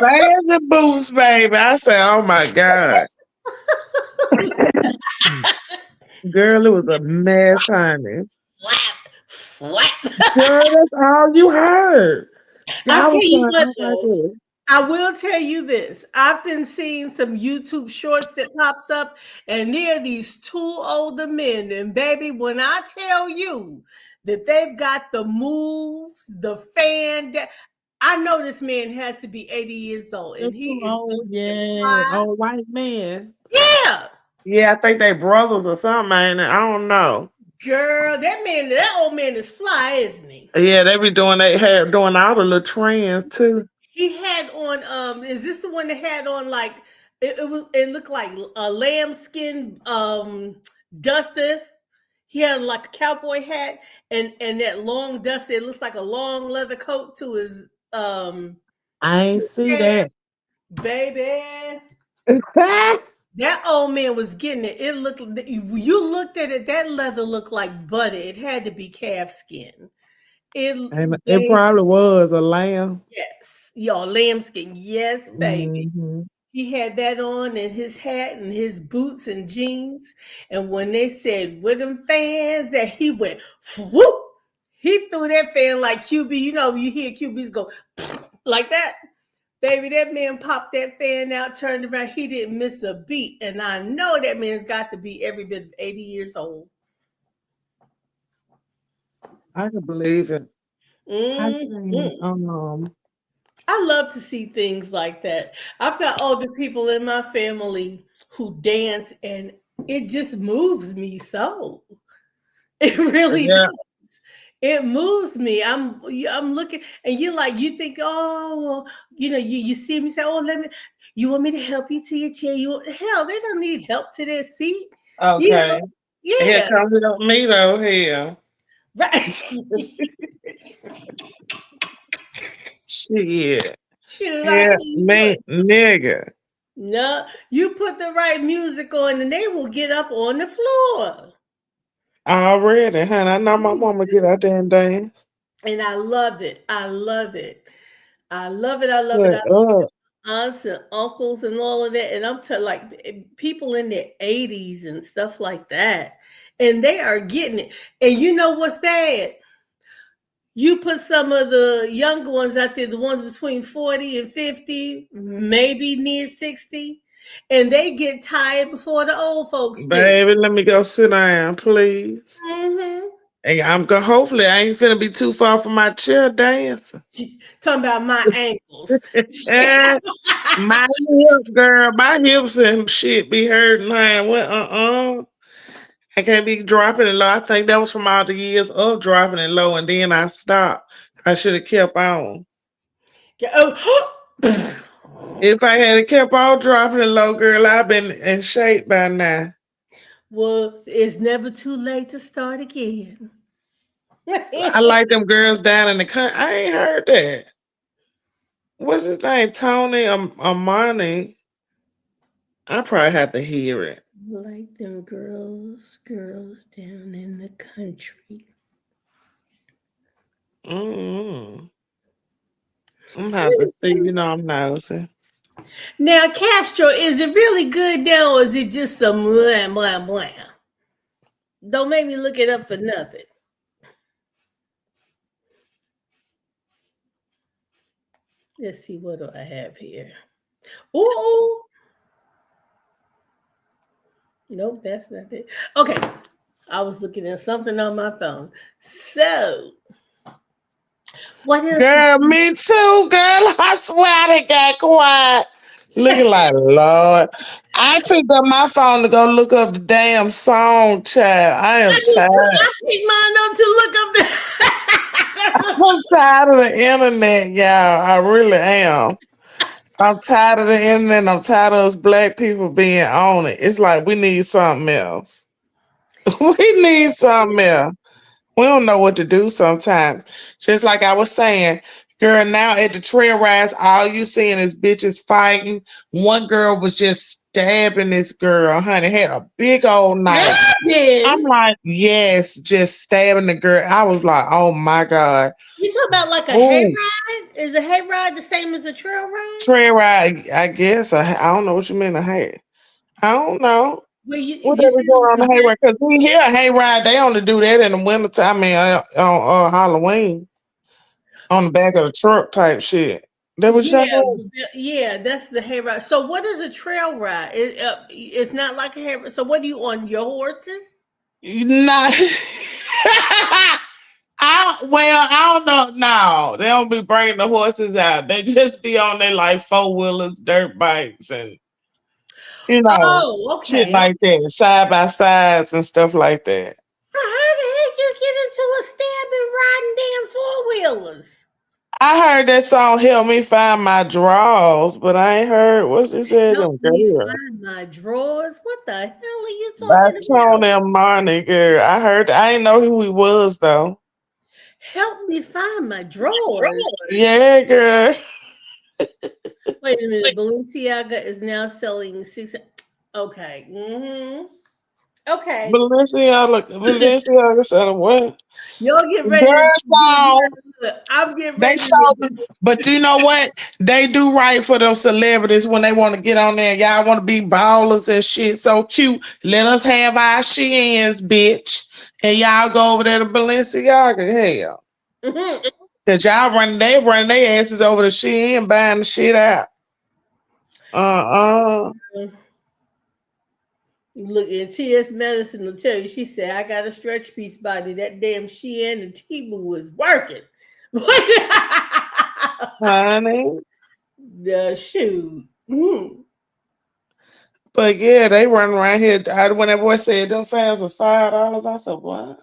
S1: fans and boots, baby. I said, oh my God. Girl, it was a mess, honey.
S2: flap, flap.
S1: Girl, that's all you heard.
S2: I
S1: Y'all
S2: tell
S1: was
S2: you
S1: going,
S2: what,
S1: oh my
S2: though.
S1: God.
S2: I will tell you this. I've been seeing some YouTube shorts that pops up, and there are these two older men. And baby, when I tell you that they've got the moves, the I know this man has to be 80 years old, and
S1: That's
S2: he
S1: too
S2: is so
S1: old,
S2: damn
S1: yeah.
S2: fly.
S1: Old white man.
S2: Yeah.
S1: Yeah, I think they brothers or something, ain't it? I don't know.
S2: Girl, that old man is fly, isn't he?
S1: Yeah, they be doing they hair, doing all the little trends too.
S2: He had on is this the one that had on like it looked like a lambskin duster. He had like a cowboy hat and that long duster. It looks like a long leather coat
S1: I
S2: to
S1: ain't
S2: his
S1: see
S2: head.
S1: that.
S2: Baby. That old man was getting it. It looked you looked at it, that leather looked like butter. It had to be calf skin. It
S1: And it
S2: baby,
S1: probably was a lamb.
S2: yes. Y'all lambskin. Yes, baby.
S1: Hmm.
S2: He had that on and his hat and his boots and jeans. And when they said, "Where them fans?" that he went, whoop. He threw that fan like QB. You know, you hear QBs go like that. Baby, that man popped that fan out, turned around. He didn't miss a beat. And I know that man's got to be every bit of 80 years old.
S1: I can believe it. I seen
S2: Mhm. I love to see things like that. I've got older people in my family who dance, and it just moves me so. It really
S1: yeah.
S2: does. It moves me. I'm looking, and you're like, you think, oh, well, you see me say, oh, let me. You want me to help you to your chair? Hell, they don't need help to their seat. You know,
S1: Okay. Here
S2: yeah,
S1: comes it up me though. Here.
S2: right.
S1: Shit.
S2: Shit, I
S1: Yeah,
S2: tell you
S1: man,
S2: what.
S1: nigga.
S2: No, you put the right music on, and they will get up on the floor.
S1: Already, honey. I know my mama get out there and dance.
S2: And I love it. I love it. I love it. I love it.
S1: But
S2: I aunts and uncles and all of that. And I'm telling like people in their 80s and stuff like that. And they are getting it. And you know what's bad? You put some of the younger ones out there, the ones between 40 and 50, maybe near 60, and they get tired before the old folks do.
S1: baby, let me go sit down, please.
S2: Hmm.
S1: Hey, I'm going hopefully I ain't finna be too far from my chair dancing.
S2: Talking about my ankles.
S1: Eh, my hip, girl, my hips and shit be hurting. Honey. What? I can't be dropping it low. I think that was from all the years of dropping it low, and then I stopped. I should have kept on.
S2: Oh,
S1: If I had kept on dropping it low, girl, I've been in shape by now.
S2: well, it's never too late to start again.
S1: I like them girls down in the country. I ain't heard that. What's his name? Tony Amani. I probably have to hear it.
S2: Like them girls down in the country.
S1: Mm-hmm. I'm gonna have to see. I'm nosy.
S2: Now, Castro, is it really good now, or is it just some blah blah blah? Don't make me look it up for nothing. Let's see, what do I have here? Ooh, nope, that's not it. Okay, I was looking at something on my phone. So, what else?
S1: Girl, me too, girl. I swear they got quiet. Looking like Lord. I took up my phone to go look up the damn song, child. I am tired.
S2: I picked mine up to look up the.
S1: I'm tired of the internet, y'all. I really am. I'm tired of the internet. I'm tired of us black people being on it. It's like we need something else. We need something else. We don't know what to do sometimes. Just like I was saying, girl, now at the trail rides, all you seeing is bitches fighting. One girl was just stabbing this girl, honey, had a big old knife. I'm
S2: Then
S1: like, yes, just stabbing the girl. I was like, oh my God.
S2: you talk about like a
S1: Ooh,
S2: hayride? Is a hayride the same as a trail ride?
S1: trail ride, I guess. I don't know what you mean, a hay. I don't know.
S2: Where
S1: What they
S2: you
S1: was
S2: get
S1: doing
S2: on
S1: on
S2: the
S1: the hayride? Because we hear a hayride, they only do that in the wintertime, I mean, on Halloween. On the back of the truck type shit. That was
S2: yeah,
S1: talking
S2: yeah, that's the hayride. So what is a trail ride? It's not like a hayride. So what are you on your horses?
S1: not. I don't know. No, they don't be bringing the horses out. They just be on their like four wheelers, dirt bikes, and
S2: Oh,
S1: shit
S2: okay.
S1: like that, side by sides and stuff like that.
S2: So how the heck you get into a stabbing riding damn four wheelers?
S1: I heard that song "Help Me Find My Drawers," but I ain't heard what's it said.
S2: Help
S1: Them
S2: me
S1: girl
S2: find my drawers. What the hell are you
S1: by
S2: talking
S1: Tony
S2: about?
S1: and Marnie, girl. I heard. I ain't know who he was though.
S2: Help me find my drawers.
S1: Yeah, girl.
S2: Wait a minute. Balenciaga is now selling six. Okay. Okay.
S1: Balenciaga said what?
S2: Y'all get ready to
S1: Girl song.
S2: look, I'm getting
S1: They
S2: ready
S1: showed,
S2: to
S1: but you know what? They do right for them celebrities when they want to get on there. Y'all want to be ballers and shit. So cute. Let us have our shins, bitch. And y'all go over there to Balenciaga. Hell.
S2: Mhm.
S1: Cause y'all run their asses over the Shein buying the shit out. Uh-uh.
S2: Look, and T.S. Medicine will tell you, she said, I got a stretch piece body. That damn Shein and T-Boo was working.
S1: Honey.
S2: The shoe. Mhm.
S1: But yeah, they run around here. When that boy said them fans was $5, I said, what?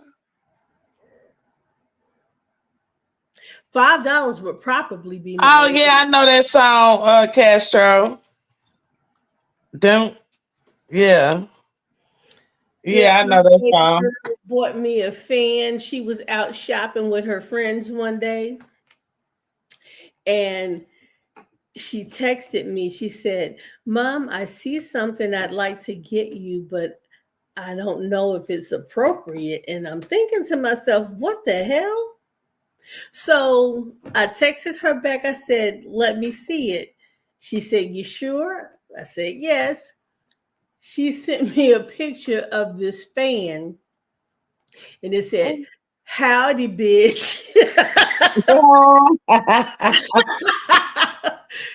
S2: $5 would probably be my
S1: Oh yeah, I know that song, Castro. Them, yeah,
S2: yeah,
S1: yeah, I
S2: my
S1: know that
S2: baby
S1: song.
S2: girl bought me a fan. She was out shopping with her friends one day, and she texted me. She said, Mom, I see something I'd like to get you, but I don't know if it's appropriate. And I'm thinking to myself, what the hell? So I texted her back. I said, let me see it. She said, you sure? I said, yes. She sent me a picture of this fan, and it said, howdy, bitch.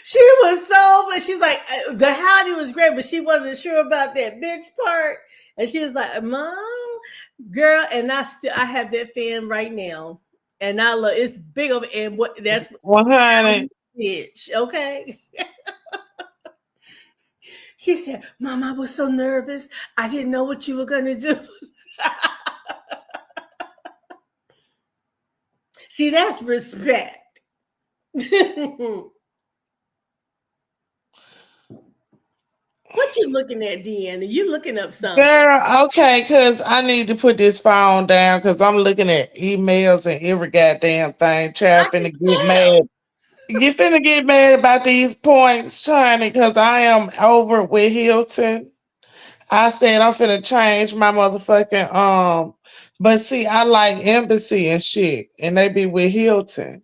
S2: She was so, but she's like, the howdy was great, but she wasn't sure about that bitch part. And she was like, Mom, girl, and I have that fan right now. And I love it's big over and what that's
S1: 100.
S2: bitch, okay? She said, Mom, I was so nervous. I didn't know what you were gonna do. See, that's respect. What you looking at, Deanna? You looking up something?
S1: Girl, okay, because I need to put this phone down because I'm looking at emails and every goddamn thing. Child
S2: I
S1: finna
S2: can
S1: get mad.
S2: tell.
S1: You finna get mad about these points, Shiny, because I am over with Hilton. I said I'm finna change my motherfucking but see, I like Embassy and shit, and they be with Hilton.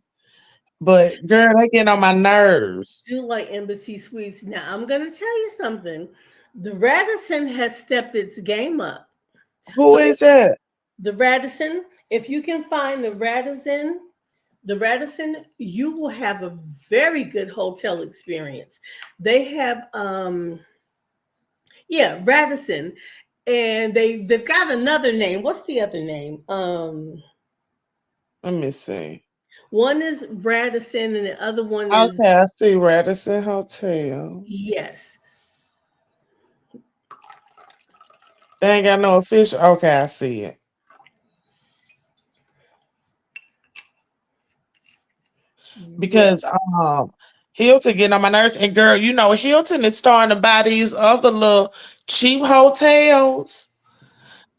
S1: But girl, they get on my nerves.
S2: Do like Embassy Suites. Now I'm gonna tell you something. The Radisson has stepped its game up.
S1: Who
S2: So
S1: is that?
S2: the Radisson, if you can find the Radisson, you will have a very good hotel experience. They have yeah, Radisson. And they've got another name. What's the other name?
S1: Let me see.
S2: One is Radisson and the other one is
S1: Okay, I see Radisson Hotels.
S2: yes.
S1: They ain't got no official. Okay, I see it.
S2: Yeah.
S1: Because Hilton getting on my nerves, and girl, you know Hilton is starting to buy these other little cheap hotels,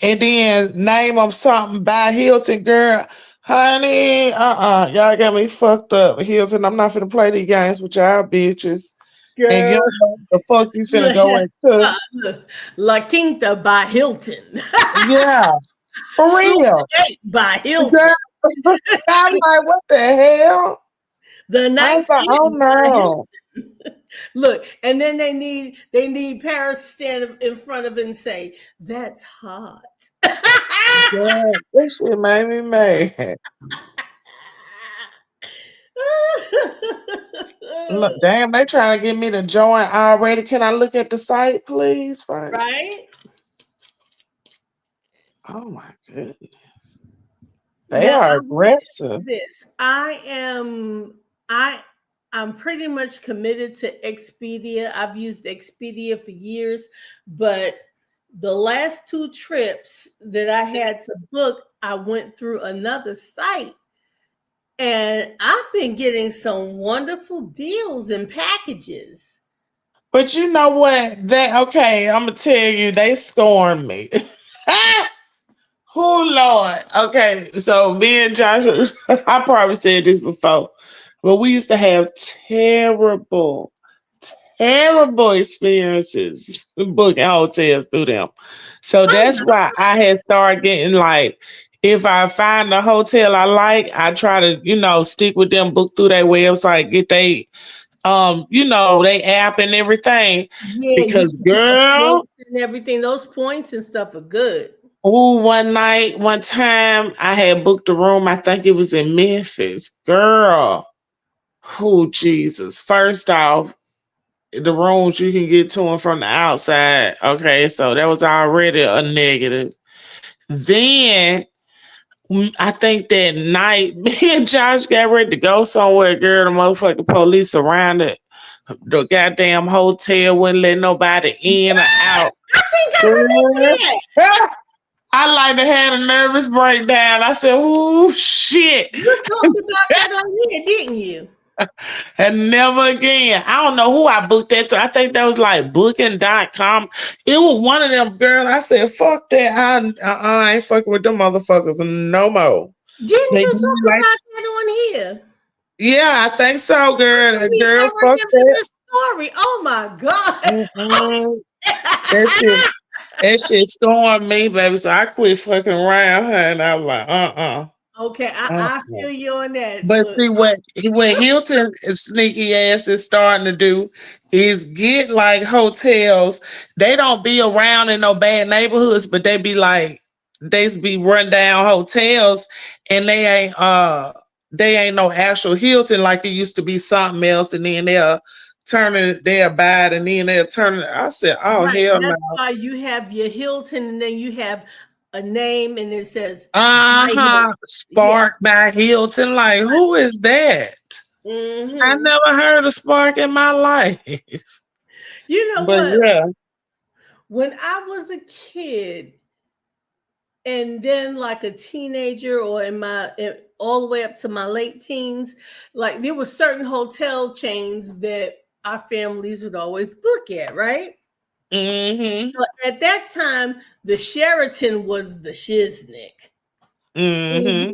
S1: and then name them something by Hilton, girl. Honey, y'all got me fucked up, Hilton. I'm not finna play these games with y'all bitches, and you
S2: Girl.
S1: don't know what the fuck you finna
S2: Yeah.
S1: go into.
S2: Look, La Quinta by Hilton.
S1: Yeah, for
S2: Super
S1: real,
S2: 8 by Hilton.
S1: girl. I'm like, what the hell?
S2: The
S1: I was
S2: Knights
S1: like, oh
S2: Inn by
S1: no.
S2: Hilton. Look, and then they need Paris to stand in front of it and say, "That's hot."
S1: Girl, this shit made me mad. Look, damn, they trying to get me to join already. Can I look at the site, please, first?
S2: Right
S1: Oh my goodness. They
S2: now,
S1: are
S2: I will tell
S1: aggressive.
S2: you this: I I'm pretty much committed to Expedia. I've used Expedia for years, but the last two trips that I had to book, I went through another site. And I've been getting some wonderful deals and packages.
S1: But you know what? Okay, I'm gonna tell you, they scorned me. Oh Lord. Okay, so me and Joshua, I probably said this before, but we used to have terrible experiences booking hotels through them. So
S2: Oh
S1: that's why I had started getting like, if I find a hotel I like, I try to, stick with them, book through their website, get they they app and everything.
S2: yeah, you
S1: Because
S2: can get the
S1: girl,
S2: points and everything. Those points and stuff are good.
S1: ooh, one time I had booked a room, I think it was in Memphis. Girl, oh Jesus. First off, the rooms you can get to them from the outside. Okay, so that was already a negative. Then I think that night, me and Josh got ready to go somewhere. Girl, the motherfucking police surrounded the goddamn hotel, wouldn't let nobody in or out.
S2: I think I
S1: Girl.
S2: remember that.
S1: I like to have a nervous breakdown. I said, "Ooh, shit."
S2: You talked about that on here, didn't you?
S1: And never again. I don't know who I booked that to. I think that was like booking.com. It was one of them, girl. I said, fuck that. I ain't fucking with them motherfuckers no more.
S2: Didn't
S1: They
S2: you
S1: do me
S2: talk
S1: like,
S2: about that on here?
S1: yeah, I think so, girl.
S2: I
S1: Girl, fuck
S2: remember
S1: that.
S2: this story. Oh my God.
S1: Mm-mm. That shit, that shit stormed me, baby. So I quit fucking around her and I was like,
S2: Okay, I
S1: uh-uh.
S2: feel you on that.
S1: But
S2: Look,
S1: see what Hilton sneaky ass is starting to do is get like hotels. They don't be around in no bad neighborhoods, but they be run down hotels, and they ain't no actual Hilton like it used to be something else, and then they'll buy it and then they'll turn it. I said, oh
S2: right.
S1: hell no.
S2: That's why you have your Hilton and then you have a name and it says by Hilton.
S1: Uh-huh.
S2: Yeah.
S1: Spark by Hilton. Like, who is that? I
S2: Hmm.
S1: never heard of Spark in my life.
S2: You know
S1: But
S2: what?
S1: yeah.
S2: When I was a kid and then like a teenager or all the way up to my late teens, like there were certain hotel chains that our families would always book at, right?
S1: Mm-hmm.
S2: So at that time, the Sheraton was the shiznick.
S1: Mm-hmm.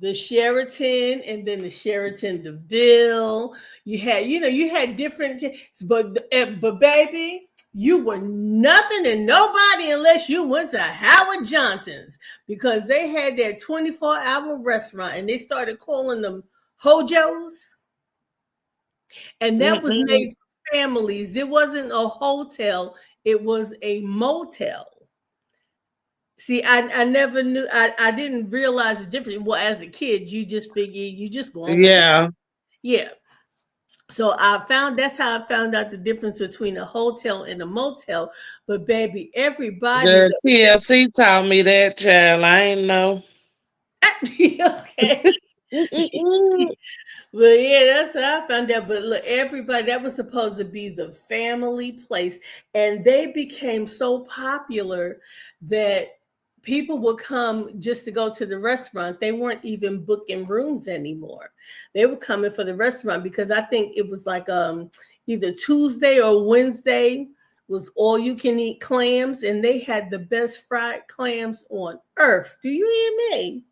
S2: The Sheraton, and then the Sheraton DeVille. You had different, but baby, you were nothing and nobody unless you went to Howard Johnson's, because they had that 24-hour restaurant and they started calling them hojos, and that was
S1: Mm-mm.
S2: made for families. It wasn't a hotel; it was a motel. See, I never knew. I didn't realize the difference. Well, as a kid, you just figure you just going with it.
S1: Yeah.
S2: Yeah. So that's how I found out the difference between a hotel and a motel. But baby, everybody
S1: Girl, TLC taught me that, child. I ain't know.
S2: okay.
S1: Mm-mm.
S2: Well, yeah, that's how I found out. But look, everybody, that was supposed to be the family place. And they became so popular that people would come just to go to the restaurant. They weren't even booking rooms anymore. They were coming for the restaurant, because I think it was like either Tuesday or Wednesday was all you can eat clams, and they had the best fried clams on earth. Do you hear me?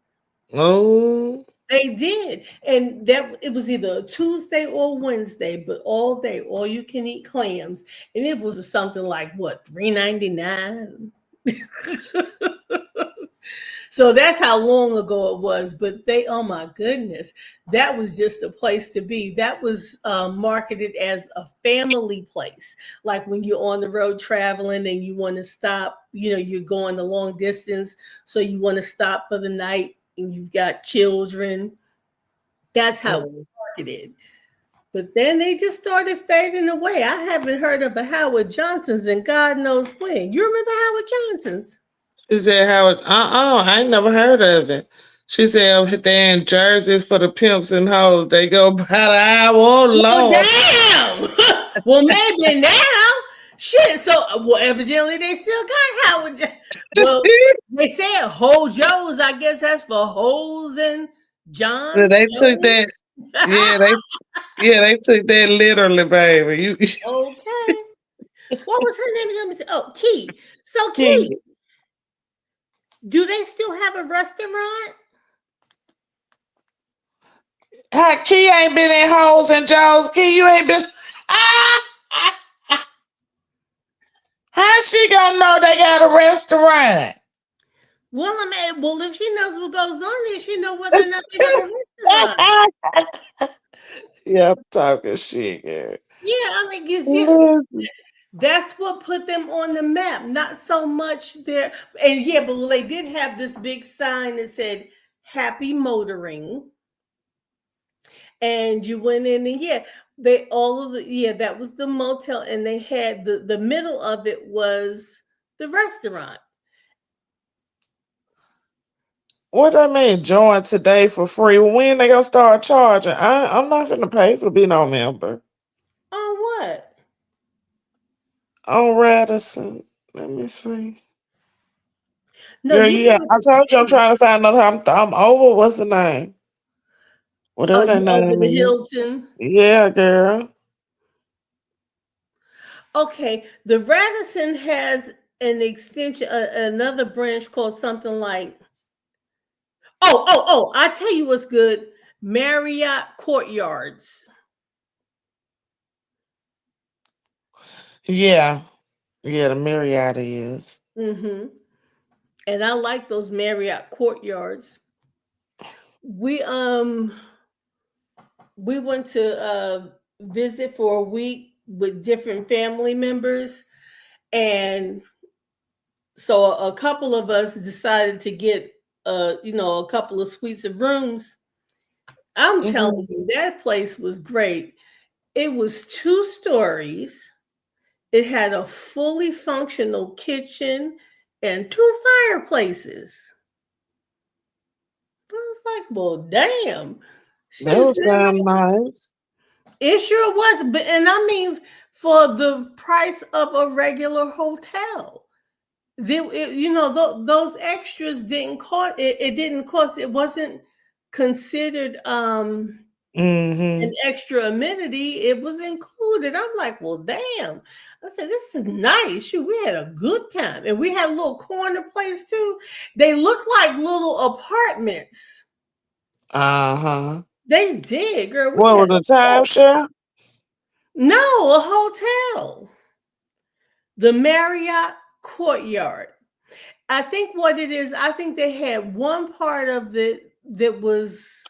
S1: Oh,
S2: They did, and that it was either Tuesday or Wednesday, but all day, all you can eat clams, and it was something like what, $3.99. So that's how long ago it was. But oh my goodness, that was just a place to be. That was marketed as a family place. Like when you're on the road traveling and you want to stop, you're going a long distance, so you want to stop for the night and you've got children. That's how it was
S1: oh.
S2: marketed. But then they just started fading away. I haven't heard of a Howard Johnson's in God knows when. You remember Howard Johnson's?
S1: She said, Howard, I ain't never heard of it. She said, oh, they in jerseys for the pimps and hoes. They go by the hour. Oh,
S2: Well,
S1: Lord.
S2: damn. Well, maybe now. Shit. So, well, evidently they still got Howard. Well, they said Ho Joe's. I guess that's for hoes and
S1: So
S2: John's
S1: they took
S2: Jones.
S1: that, yeah, they took that literally, baby. You
S2: Okay. What was her name? Let me see. Oh, Key. So,
S1: can't.
S2: Key, do they still have a restaurant?
S1: How Key ain't been in hoes and Joes. Key, you ain't been. Ah, how she gonna know they got a restaurant?
S2: Well, I mean, well, if she knows what goes on there, she know whether or not they got a restaurant.
S1: Yeah, I'm talking shit, girl.
S2: Yeah, I mean,
S1: Listen.
S2: that's what put them on the map. Not so much there, and yeah, but well, they did have this big sign that said "Happy Motoring," and you went in, and yeah, that was the motel, and they had the middle of it was the restaurant.
S1: What I mean, join today for free. When they gonna start charging? I'm not finna pay for being no member.
S2: On what?
S1: On Radisson. Let me see.
S2: No,
S1: Girl,
S2: you
S1: yeah,
S2: went
S1: I
S2: to the
S1: told you I'm
S2: Hilton.
S1: trying to find another. I'm over. What's the name?
S2: Oh,
S1: Whatever that
S2: you over
S1: name
S2: the
S1: is.
S2: Hilton?
S1: Yeah, girl.
S2: Okay, the Radisson has an extension, another branch called something like. Oh! I tell you what's good. Marriott Courtyards.
S1: Yeah. Yeah, the Marriott is.
S2: Mm-hmm. And I like those Marriott Courtyards. We um we went to visit for a week with different family members, and so a couple of us decided to get a couple of suites of rooms. I'm
S1: Hmm.
S2: telling you, that place was great. It was 2 stories. It had a fully functional kitchen and 2 fireplaces. I was like, well, damn.
S1: That
S2: She's
S1: was sound nice.
S2: It sure was. But and I mean for the price of a regular hotel. Those extras didn't cost it didn't cost, it wasn't considered
S1: Hmm.
S2: an extra amenity. It was included. I'm like, well, damn. I said, this is nice. Shoot, we had a good time. And we had a little corner place too. They looked like little apartments.
S3: Uh-huh.
S2: They did, girl. We
S3: What
S2: had
S3: was a timeshare?
S2: no, a hotel. The Marriott Courtyard. I think what it is, I think they had one part of it that was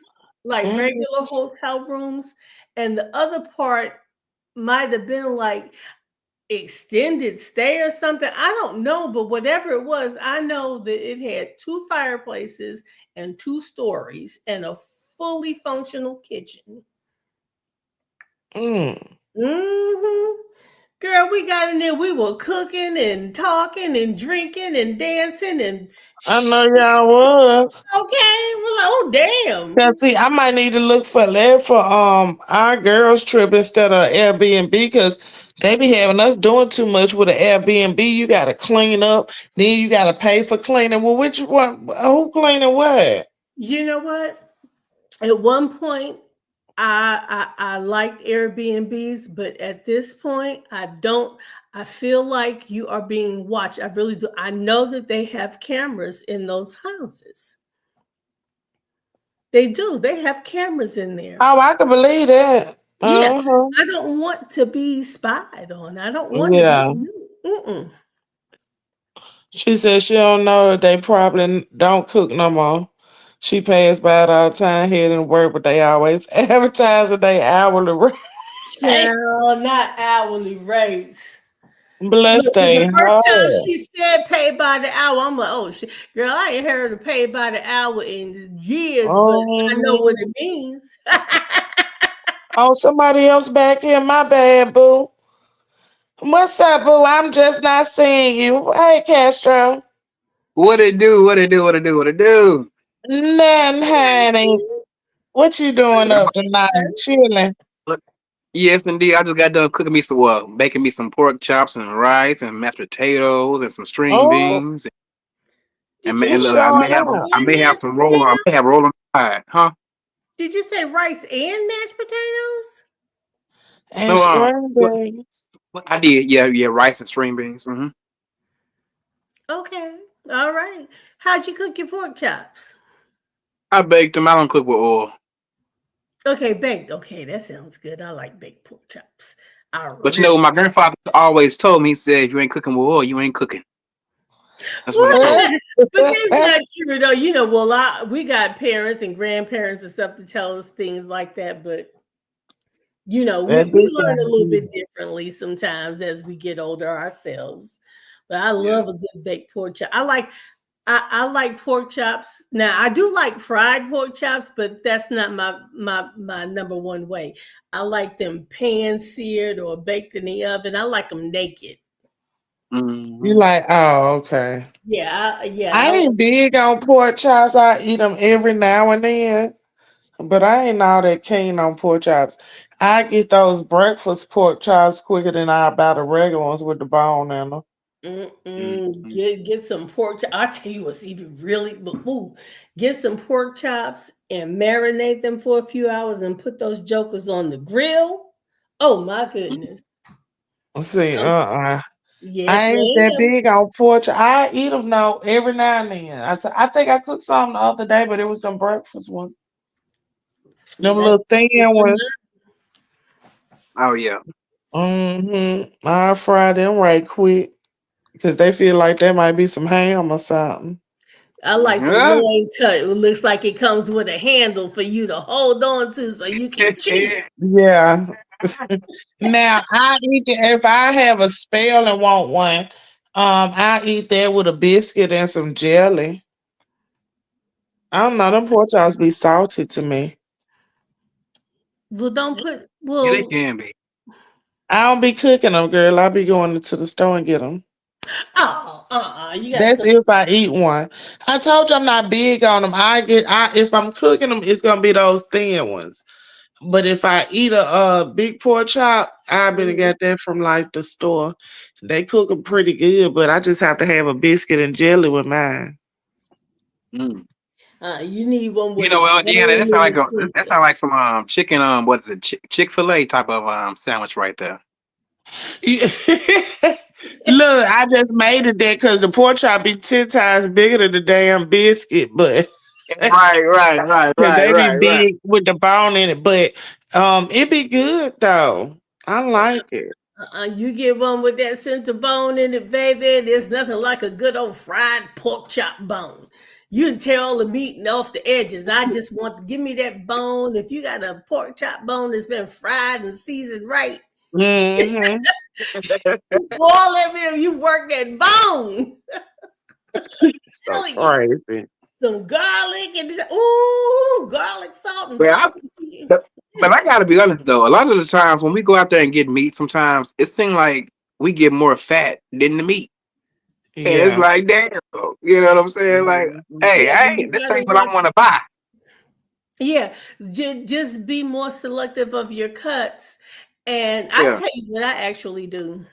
S2: like
S3: Dang.
S2: regular hotel rooms, and the other part might have been like extended stay or something. I don't know, but whatever it was, I know that it had two fireplaces and two stories and a fully functional kitchen.
S3: Mm.
S2: Hmm. Girl, we got in there. We were cooking and talking and drinking and dancing and
S3: I know
S2: shit.
S3: y'all was.
S2: Okay. We're like, oh
S3: Cause
S2: damn.
S3: see, I might need to look for that for our girls trip instead of Airbnb because they be having us doing too much with an Airbnb. You gotta clean up, then you gotta pay for cleaning. Well, which one? Who cleaning what?
S2: You know what? At one point, I liked Airbnbs, but at this point, I don't. I feel like you are being watched. I really do. I know that they have cameras in those houses. They do. They have cameras in there.
S3: Oh, I can believe that.
S2: Yeah,
S3: Uh-huh.
S2: I don't want to be spied on. I don't want to be.
S3: Yeah.
S2: Mm-mm.
S3: She said she don't know that they probably don't cook no more. She passed by it all the time, heading to work, but they always advertise that they hourly rate.
S2: Child, not hourly rates.
S3: Bless
S2: Look, 'cause
S3: they
S2: the first time
S3: heart.
S2: she said pay by the hour, I'm like, oh shit, girl, I ain't heard of pay by the hour in years, but I know what it
S3: Um,
S2: means.
S3: oh, somebody else back here. My bad, boo. What's up, boo? I'm just not seeing you. Hey, Castro.
S4: What it do? What it do? What it do? What it do?
S3: Nothing, honey. What you doing up tonight? Chilling.
S4: Look, yes, indeed. I just got done cooking me some making me some pork chops and rice and mashed potatoes and some string
S3: Oh,
S4: beans
S2: Did you
S3: you
S2: say
S4: look,
S3: showing up.
S4: I
S2: rice and
S4: may have
S2: mashed
S4: some roll. I may
S2: potatoes?
S4: have rolling pie, huh?
S2: Did you say rice and mashed potatoes?
S3: And
S4: No,
S3: string
S4: what,
S3: beans.
S4: what I did? Yeah, yeah, rice and string beans.
S2: Okay, all right. How'd you cook your pork chops?
S4: I baked them. I don't cook with oil,
S2: Okay, baked. Okay, that sounds good. I like baked pork chops. I
S4: but
S2: really.
S4: my grandfather always told me. He said, "If you ain't cooking with oil, you ain't cooking." That's what he
S2: What?
S4: told me.
S2: But that's not true though. Well, we got parents and grandparents and stuff to tell us things like that, but
S3: That
S2: we
S3: do
S2: learn a
S3: sound
S2: little bit
S3: good.
S2: differently sometimes as we get older ourselves. But I
S4: Yeah.
S2: love a good baked pork chop. I like pork chops. Now I do like fried pork chops, but that's not my number one way. I like them pan seared or baked in the oven. I like them naked.
S3: You
S4: Hmm.
S3: like, oh, okay. I
S2: Yeah.
S3: ain't big on pork chops. I eat them every now and then, but I ain't all that keen on pork chops. I get those breakfast pork chops quicker than I buy the regular ones with the bone in them.
S2: Mm-mm. Get some pork chops. I tell you what's even really, ooh, get some pork chops and marinate them for a few hours and put those jokers on the grill. Oh my goodness.
S3: See,
S2: Oh,
S3: I
S2: yes,
S3: ain't that
S2: ma'am.
S3: big on pork. I eat them now every now and then. I think I cooked some the other day, but it was them breakfast ones,
S2: You
S3: them
S2: got to
S3: little thin
S2: keep them in
S3: ones.
S4: Oh yeah.
S3: Mm-hmm. I fry them right quick because they feel like there might be some ham or something.
S2: I like the
S4: Yeah.
S2: loin cut. It looks like it comes with a handle for you to hold on to so you can chew.
S3: Yeah. Now I eat if I have a spell and want one, I eat that with a biscuit and some jelly. I don't know, them pork chops be salty to me.
S2: Well, don't put,
S4: Yeah, they
S2: well,
S4: can be.
S3: I don't be cooking them, girl. I be going into the store and get them.
S2: oh, you got to
S3: That's
S2: cook.
S3: if I eat one. I told you I'm not big on them. I if I'm cooking them, it's gonna be those thin ones. But if I eat a big pork chop, I better
S2: Mhm.
S3: get that from like the store. They cook them pretty good, but I just have to have a biscuit and jelly with mine.
S4: Mm.
S2: You need one
S4: You
S2: with
S4: know
S2: a
S4: what? Yeah,
S2: bone in the
S4: that
S2: center.
S4: sound like some chicken what is it? Chick-fil-A type of sandwich right there.
S3: Look, I just made it there because the pork chop be 10 times bigger than the damn biscuit, but
S4: Right, right, right,
S3: because
S4: right,
S3: they be
S4: right, right.
S3: big with the bone in it. But it be good though. I like it.
S2: You get one with that center bone in it, baby. There's nothing like a good old fried pork chop bone. You can tear all the meat off the edges. I just want to give me that bone. If you got a pork chop bone that's been fried and seasoned right,
S3: Hmm.
S2: all of it, you work that bone.
S3: So
S2: Telling you,
S3: crazy.
S2: some garlic and ooh, garlic, salt, and
S4: Well, I,
S2: pepper.
S4: but I gotta be honest though. A lot of the times when we go out there and get meat, sometimes it seems like we get more fat than the meat, and it's
S3: Yeah.
S4: like, damn, you know what I'm saying? Like,
S3: Mhm.
S4: hey,
S2: Yeah, but
S4: hey,
S2: you
S4: this
S2: gotta
S4: ain't what I
S2: watch.
S4: want to buy.
S2: Yeah, just be more selective of your cuts. And I
S4: Yeah.
S2: tell you what I actually do.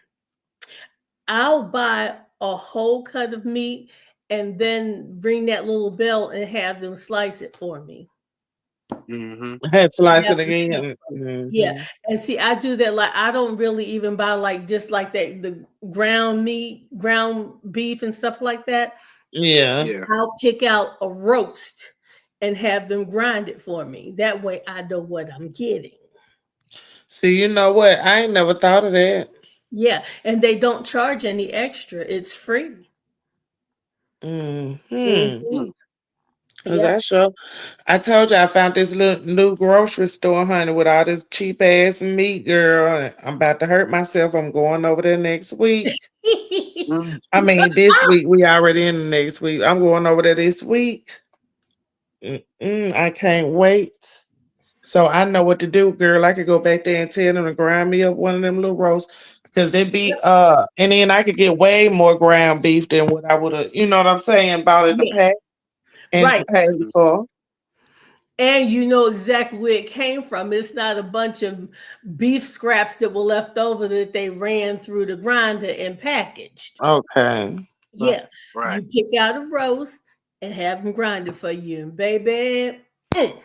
S2: I'll buy a whole cut of meat and then ring that little bell and have them slice it for me.
S4: Hmm.
S3: Had to slice
S2: Have
S3: it
S2: them cut
S3: again.
S2: for me. Yeah,
S3: Hmm.
S2: and see, I do that. Like, I don't really even buy like just like that the ground meat, ground beef, and stuff like that.
S3: Yeah.
S4: Yeah.
S2: I'll pick out a roast and have them grind it for me. That way, I know what I'm getting.
S3: See, you know what? I ain't never thought of that.
S2: Yeah, and they don't charge any extra. It's free.
S3: Hmm.
S2: Mhm.
S4: Mm.
S3: Cause
S2: Yep.
S3: I told you I found this little new grocery store, honey, with all this cheap ass meat, girl. And I'm about to hurt myself. I'm going over there next week.
S4: Mm.
S3: I mean, this week we already in the next week. I'm going over there this week. I can't wait. So I know what to do, girl. I could go back there and tell them to grind me up one of them little roasts. Cause it be
S2: Yep.
S3: and then I could get way more ground beef than what I would have, you know what I'm saying, bought in the
S2: Yeah.
S3: pack and
S2: Right.
S3: paid for.
S2: And you know exactly where it came from. It's not a bunch of beef scraps that were left over that they ran through the grinder and packaged.
S3: Okay.
S4: Right.
S2: Yeah.
S4: Right.
S2: You pick out a roast and have them grind it for you. And baby, mm,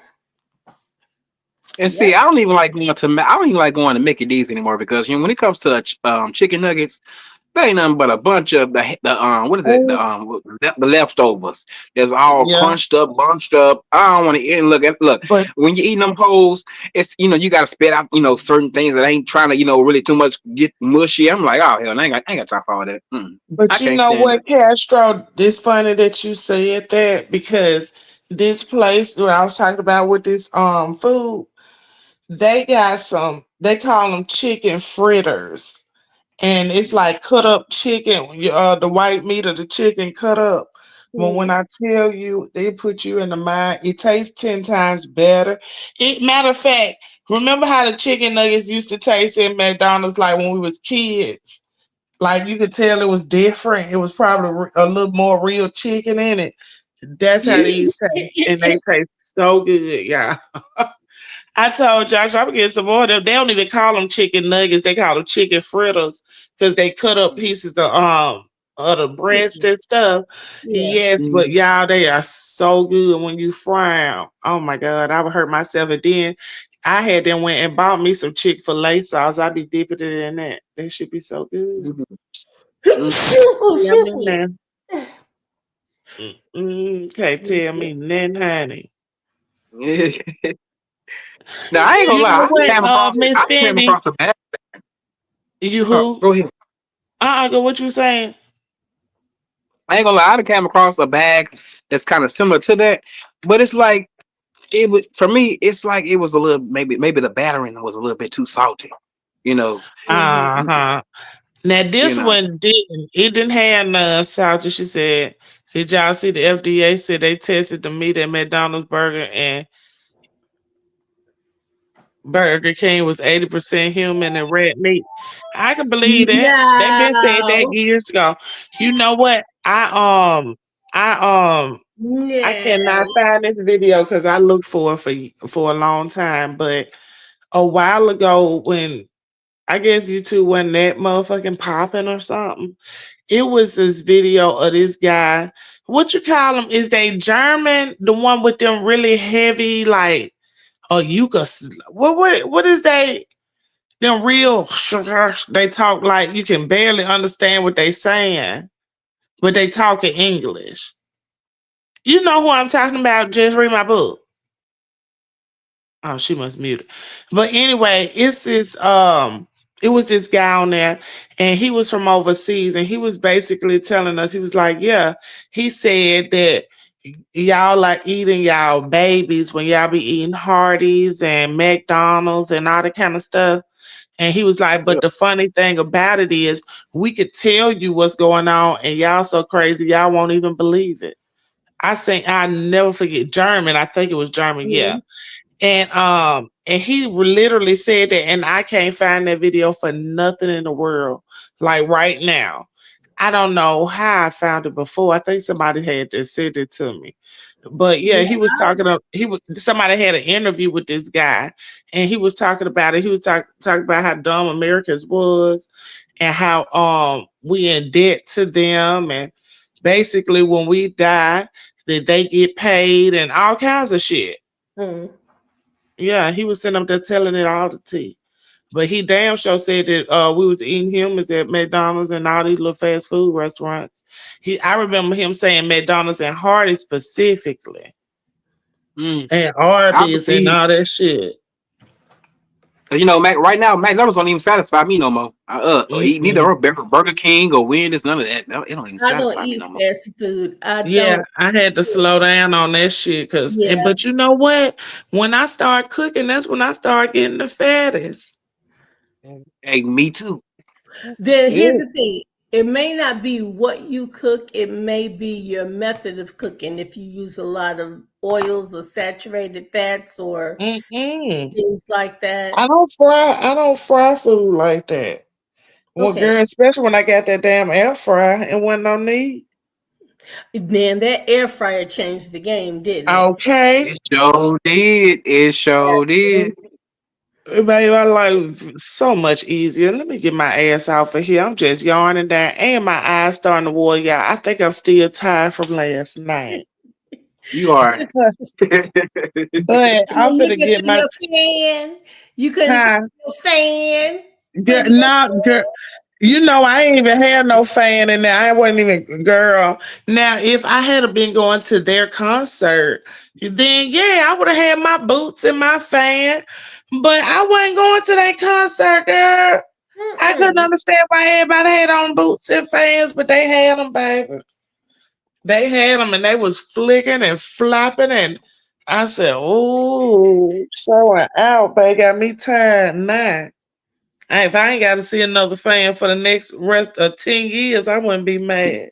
S4: And see,
S2: yep.
S4: I don't even like going to I don't even like going to Mickey D's anymore because when it comes to chicken nuggets, they ain't nothing but a bunch of the what is it
S3: Oh,
S4: the leftovers. That's all
S3: yeah.
S4: crunched up, bunched up. I don't want to eat. Look.
S3: But
S4: When you eating them hoes, it's you got to spit out certain things that ain't trying to really too much get mushy. I'm like, oh hell, I ain't got time for all that. I
S3: but you
S4: can't
S3: know
S4: stand
S3: what,
S4: it.
S3: Castro? It's funny that you said that because this place what I was talking about with this food, they got some they call them chicken fritters. And it's like cut up chicken, the white meat of the chicken cut up. But when
S2: Mm.
S3: I tell you, they put you in the mind, it tastes 10 times better. Matter of fact, remember how the chicken nuggets used to taste in McDonald's like when we was kids? Like you could tell it was different. It was probably a little more real chicken in it. That's how these taste, and they taste so good, yeah. I told Josh I'm gonna get some more of them. They don't even call them chicken nuggets; they call them chicken fritters because they cut up pieces of the breast
S2: Chicken.
S3: and stuff.
S2: Yeah.
S3: Yes, but
S4: Mhm.
S3: y'all, they are so good when you fry them. Oh my god, I would hurt myself. And then I had them went and bought me some Chick-fil-A sauce. I be dipping it in that. That should be so good.
S4: Mhm. Mhm.
S3: Tell me
S2: Excuse me.
S3: now. Can't tell me nothing, honey.
S4: Yeah. Now I ain't gonna
S3: You know
S4: lie.
S3: what, Miss
S4: I came
S3: Fendi?
S4: across a bag.
S3: You
S4: Oh,
S3: who?
S4: go ahead.
S3: Go what you saying?
S4: I ain't gonna lie. I done came across a bag that's kind of similar to that, but it's like it would for me. It's like it was a little maybe the battering was a little bit too salty. You know.
S2: Mhm.
S3: Uh-huh. Now
S4: You
S3: this
S4: know.
S3: one didn't. It didn't have none salty. She said, "Did y'all see the FDA said they tested the meat at McDonald's burger and Burger King was 80% human and red meat." I can believe that. They been said that
S2: No.
S3: years ago. You know what? I I cannot
S2: No.
S3: find this video because I looked for it for a long time. But a while ago, when I guess you two wasn't that motherfucking popping or something, it was this video of this guy. What you call him? Is they German? The one with them really heavy like a yucca? What is they? Them real, they talk like you can barely understand what they saying, but they talk in English. You know who I'm talking about? Just read my book. Oh, she must mute it. But anyway, it was this guy on there, and he was from overseas, and he was basically telling us, he was like, yeah, he said that y'all like eating y'all babies when y'all be eating Hardee's and McDonald's and all that kind of stuff. And he was like, but
S4: Yeah.
S3: the funny thing about it is we could tell you what's going on, and y'all so crazy, y'all won't even believe it. I say I never forget German. I think it was German, yeah.
S2: Mhm.
S3: And he literally said that, and I can't find that video for nothing in the world. Like right now. I don't know how I found it before. I think somebody had just said it to me. But yeah, he was
S2: Yeah.
S3: talking about he was somebody had an interview with this guy, and he was talking about it. He was talking about how dumb Americans was, and how we in debt to them, and basically when we die that they get paid and all kinds of shit.
S2: Mhm.
S3: Yeah, he was sitting up there telling it all the tea. But he damn sure said that we was eating humans at McDonald's and all these little fast food restaurants. I remember him saying McDonald's and Hardee's specifically.
S4: Mm.
S3: And
S4: I
S3: Arby's and
S4: believe.
S3: all that shit.
S4: You know, Mac. Right now, McDonald's don't even satisfy me no more. Eat neither
S3: Mm-mm.
S4: Burger King or Wendy's, none of that. No, it don't even
S2: I don't
S4: satisfy me
S2: eat
S4: no more.
S2: fast food. I
S3: Yeah,
S2: don't.
S3: I had to slow down on that shit
S2: Yeah.
S3: but you know what? When I start cooking, that's when I start getting the fattest.
S4: Hey, me too.
S2: Then here's
S3: Shit.
S2: the thing. It may not be what you cook, it may be your method of cooking. If you use a lot of oils or saturated fats or
S3: Mm-mm.
S2: things like that.
S3: I don't fry food like that. Well,
S2: Okay.
S3: girl, especially when I got that damn air fryer, it wasn't no need.
S2: Then that air fryer changed the game, didn't it?
S3: Okay.
S4: It sure did. It sure did.
S3: It made my life so much easier. Let me get my ass out for here. I'm just yarning down, and my eyes starting to water, y'all. I think I'm still tired from last night.
S4: You are.
S3: But
S2: And
S3: I'm
S2: then you
S3: finna
S2: can
S3: get
S2: feel
S3: my
S2: your fan. You couldn't
S3: time.
S2: find your fan.
S3: Girl,
S2: Putting your
S3: nah, girl, you know I ain't even had no fan in there. I wasn't even girl. Now, if I had been going to their concert, then yeah, I would have had my boots and my fan. But I wasn't going to that concert, girl. I couldn't
S2: mm-mm.
S3: understand why everybody had on boots and fans, but they had them, baby. They had them, and they was flicking and flopping, and I said, "Oh, showing out, baby, got me tired now." If I ain't got to see another fan for the next rest of 10 years, I wouldn't be mad.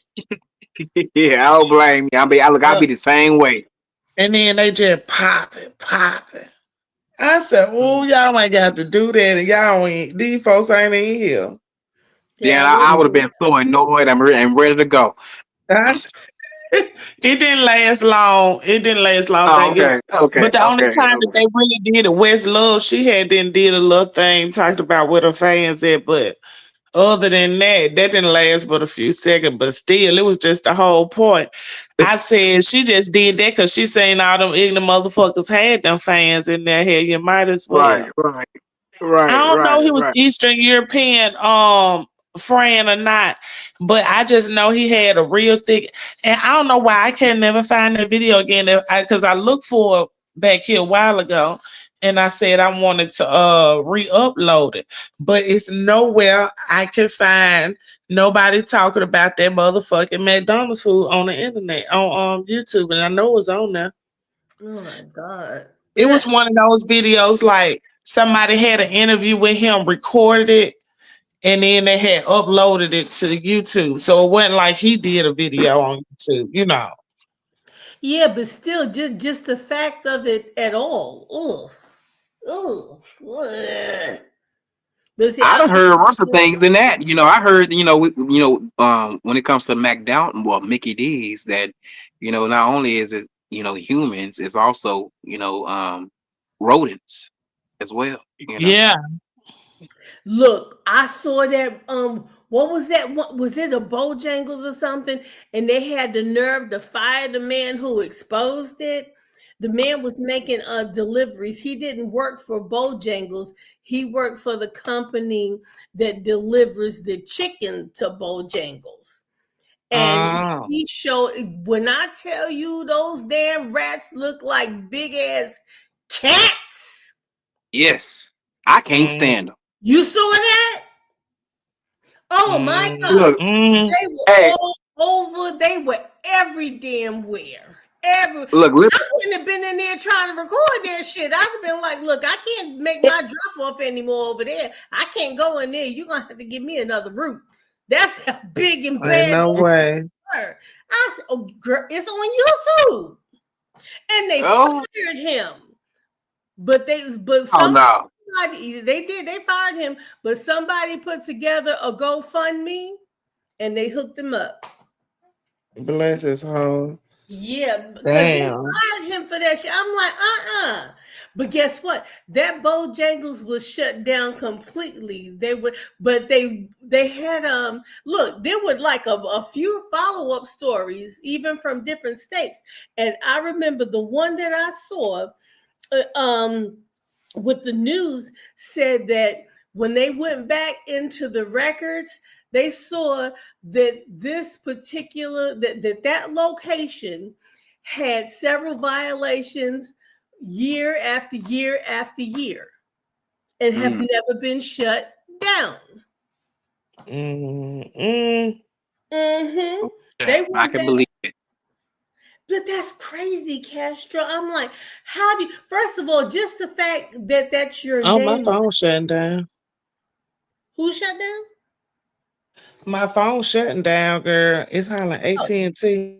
S4: Yeah, I don't blame you. I'll
S3: Uh,
S4: be the same way.
S3: and then they just popping. I said, "Oh, y'all ain't got to do that, and y'all ain't. These folks ain't in here."
S4: Then
S2: Yeah,
S4: I would have been so annoyed. I'm ready to go.
S3: It didn't last long. It didn't last long,
S4: Oh,
S3: thank you.
S4: okay, okay,
S3: But the only
S4: okay,
S3: time that
S4: okay.
S3: they really did it, West Love, she had then did a little thing, talked about what her fans at, but other than that, that didn't last but a few seconds. But still, it was just the whole point. I said she just did that because she saying all them ignorant motherfuckers had them fans in their head. You might as
S4: Right,
S3: well.
S4: right,
S3: I
S4: right,
S3: don't know he
S4: right,
S3: was
S4: right.
S3: Eastern European friend or not, but I just know he had a real thick. And I don't know why I can never find that video again. Because I looked for it back here a while ago, and I said I wanted to re-upload it, but it's nowhere I can find nobody talking about that motherfucking McDonald's food on the internet on YouTube, and I know it's on there.
S2: oh my God.
S3: It was
S2: Yeah.
S3: one of those videos like somebody had an interview with him, recorded it, and then they had uploaded it to YouTube. So it wasn't like he did a video on YouTube, you know.
S2: Yeah, but still, just the fact of it at all. Oof. Oof. Ugh. But see,
S4: I done heard worse of things than that. I heard, when it comes to McDowell, well, Mickey D's, that, not only is it, humans, it's also, rodents as well, you know.
S3: Yeah.
S2: look, I saw that. What was that? What was it? A Bojangles or something? And they had the nerve to fire the man who exposed it. The man was making deliveries. He didn't work for Bojangles. He worked for the company that delivers the chicken to Bojangles. And
S3: Oh.
S2: he showed, when I tell you those damn rats look like big ass cats.
S4: Yes, I can't
S3: Mm,
S4: stand them.
S2: You saw that? Oh my God.
S4: Look,
S3: mm.
S2: They were
S4: hey,
S2: all over. They were every damn where.
S4: look,
S2: I wouldn't have been in there trying to record that shit. I'd have been like, look, I can't make my drop off anymore over there. I can't go in there. You're gonna have to give me another route. That's how big and
S3: Ain't
S2: bad
S3: no
S2: they
S3: way.
S2: were. I said, oh girl, it's on YouTube. And they
S4: oh,
S2: fired him. But
S4: oh no,
S2: somebody they fired him, but somebody put together a GoFundMe and they hooked him up.
S3: Bless his heart.
S2: Yeah, because they
S3: Damn.
S2: fired him for that shit. I'm like, But guess what? That Bojangles was shut down completely. They would, but they had look, there were like a few follow-up stories, even from different states. And I remember the one that I saw with the news said that when they went back into the records, they saw that this particular that location had several violations year after year after year and have
S4: mm,
S2: never been shut down.
S3: Mm, mm.
S2: Mm-hmm.
S4: yeah,
S2: They
S4: I
S2: went
S4: can
S2: back,
S4: believe it.
S2: but that's crazy, Castro. I'm like, how do you? First of all, just the fact that that's your
S3: Oh, my
S2: name.
S3: phone shutting down.
S2: Who shut down?
S3: My phone shutting down, girl. It's hollering
S2: Oh,
S3: AT&T.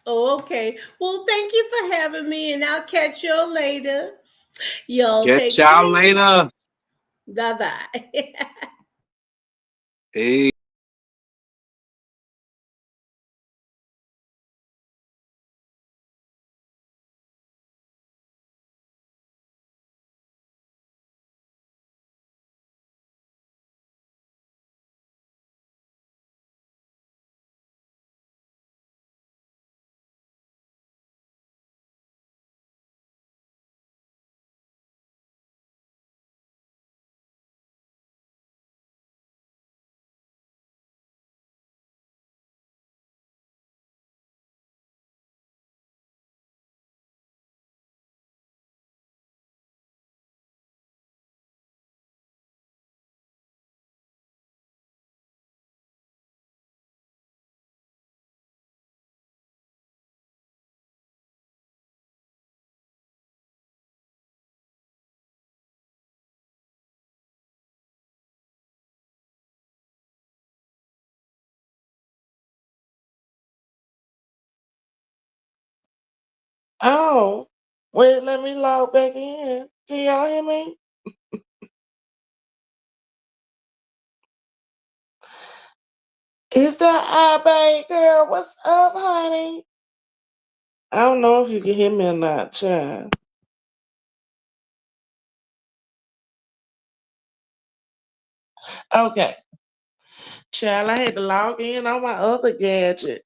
S2: oh, okay. Well, thank you for having me, and I'll catch y'all later. Y'all
S4: Catch
S2: take
S4: y'all
S2: care.
S4: later.
S2: Bye bye.
S4: Peace.
S3: Oh, wait, let me log back in. Can y'all hear me? Is that I, girl? What's up, honey? I don't know if you can hear me or not, child. Okay. Child, I had to log in on my other gadget.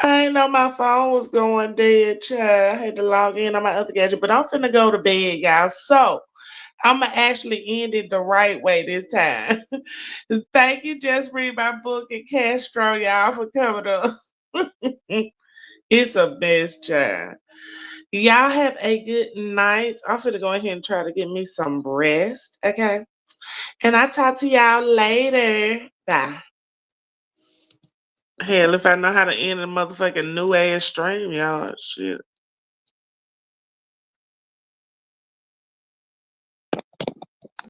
S3: I ain't know my phone was going dead, child. I had to log in on my other gadget, but I'm finna go to bed, y'all. So I'm gonna actually end it the right way this time. Thank you, Just Read My Book and Castro, y'all, for coming up. It's a best, child. Y'all have a good night. I'm finna go ahead and try to get me some rest, okay? And I'll talk to y'all later. Bye. Hell, if I know how to end a motherfucking new ass stream, y'all, shit.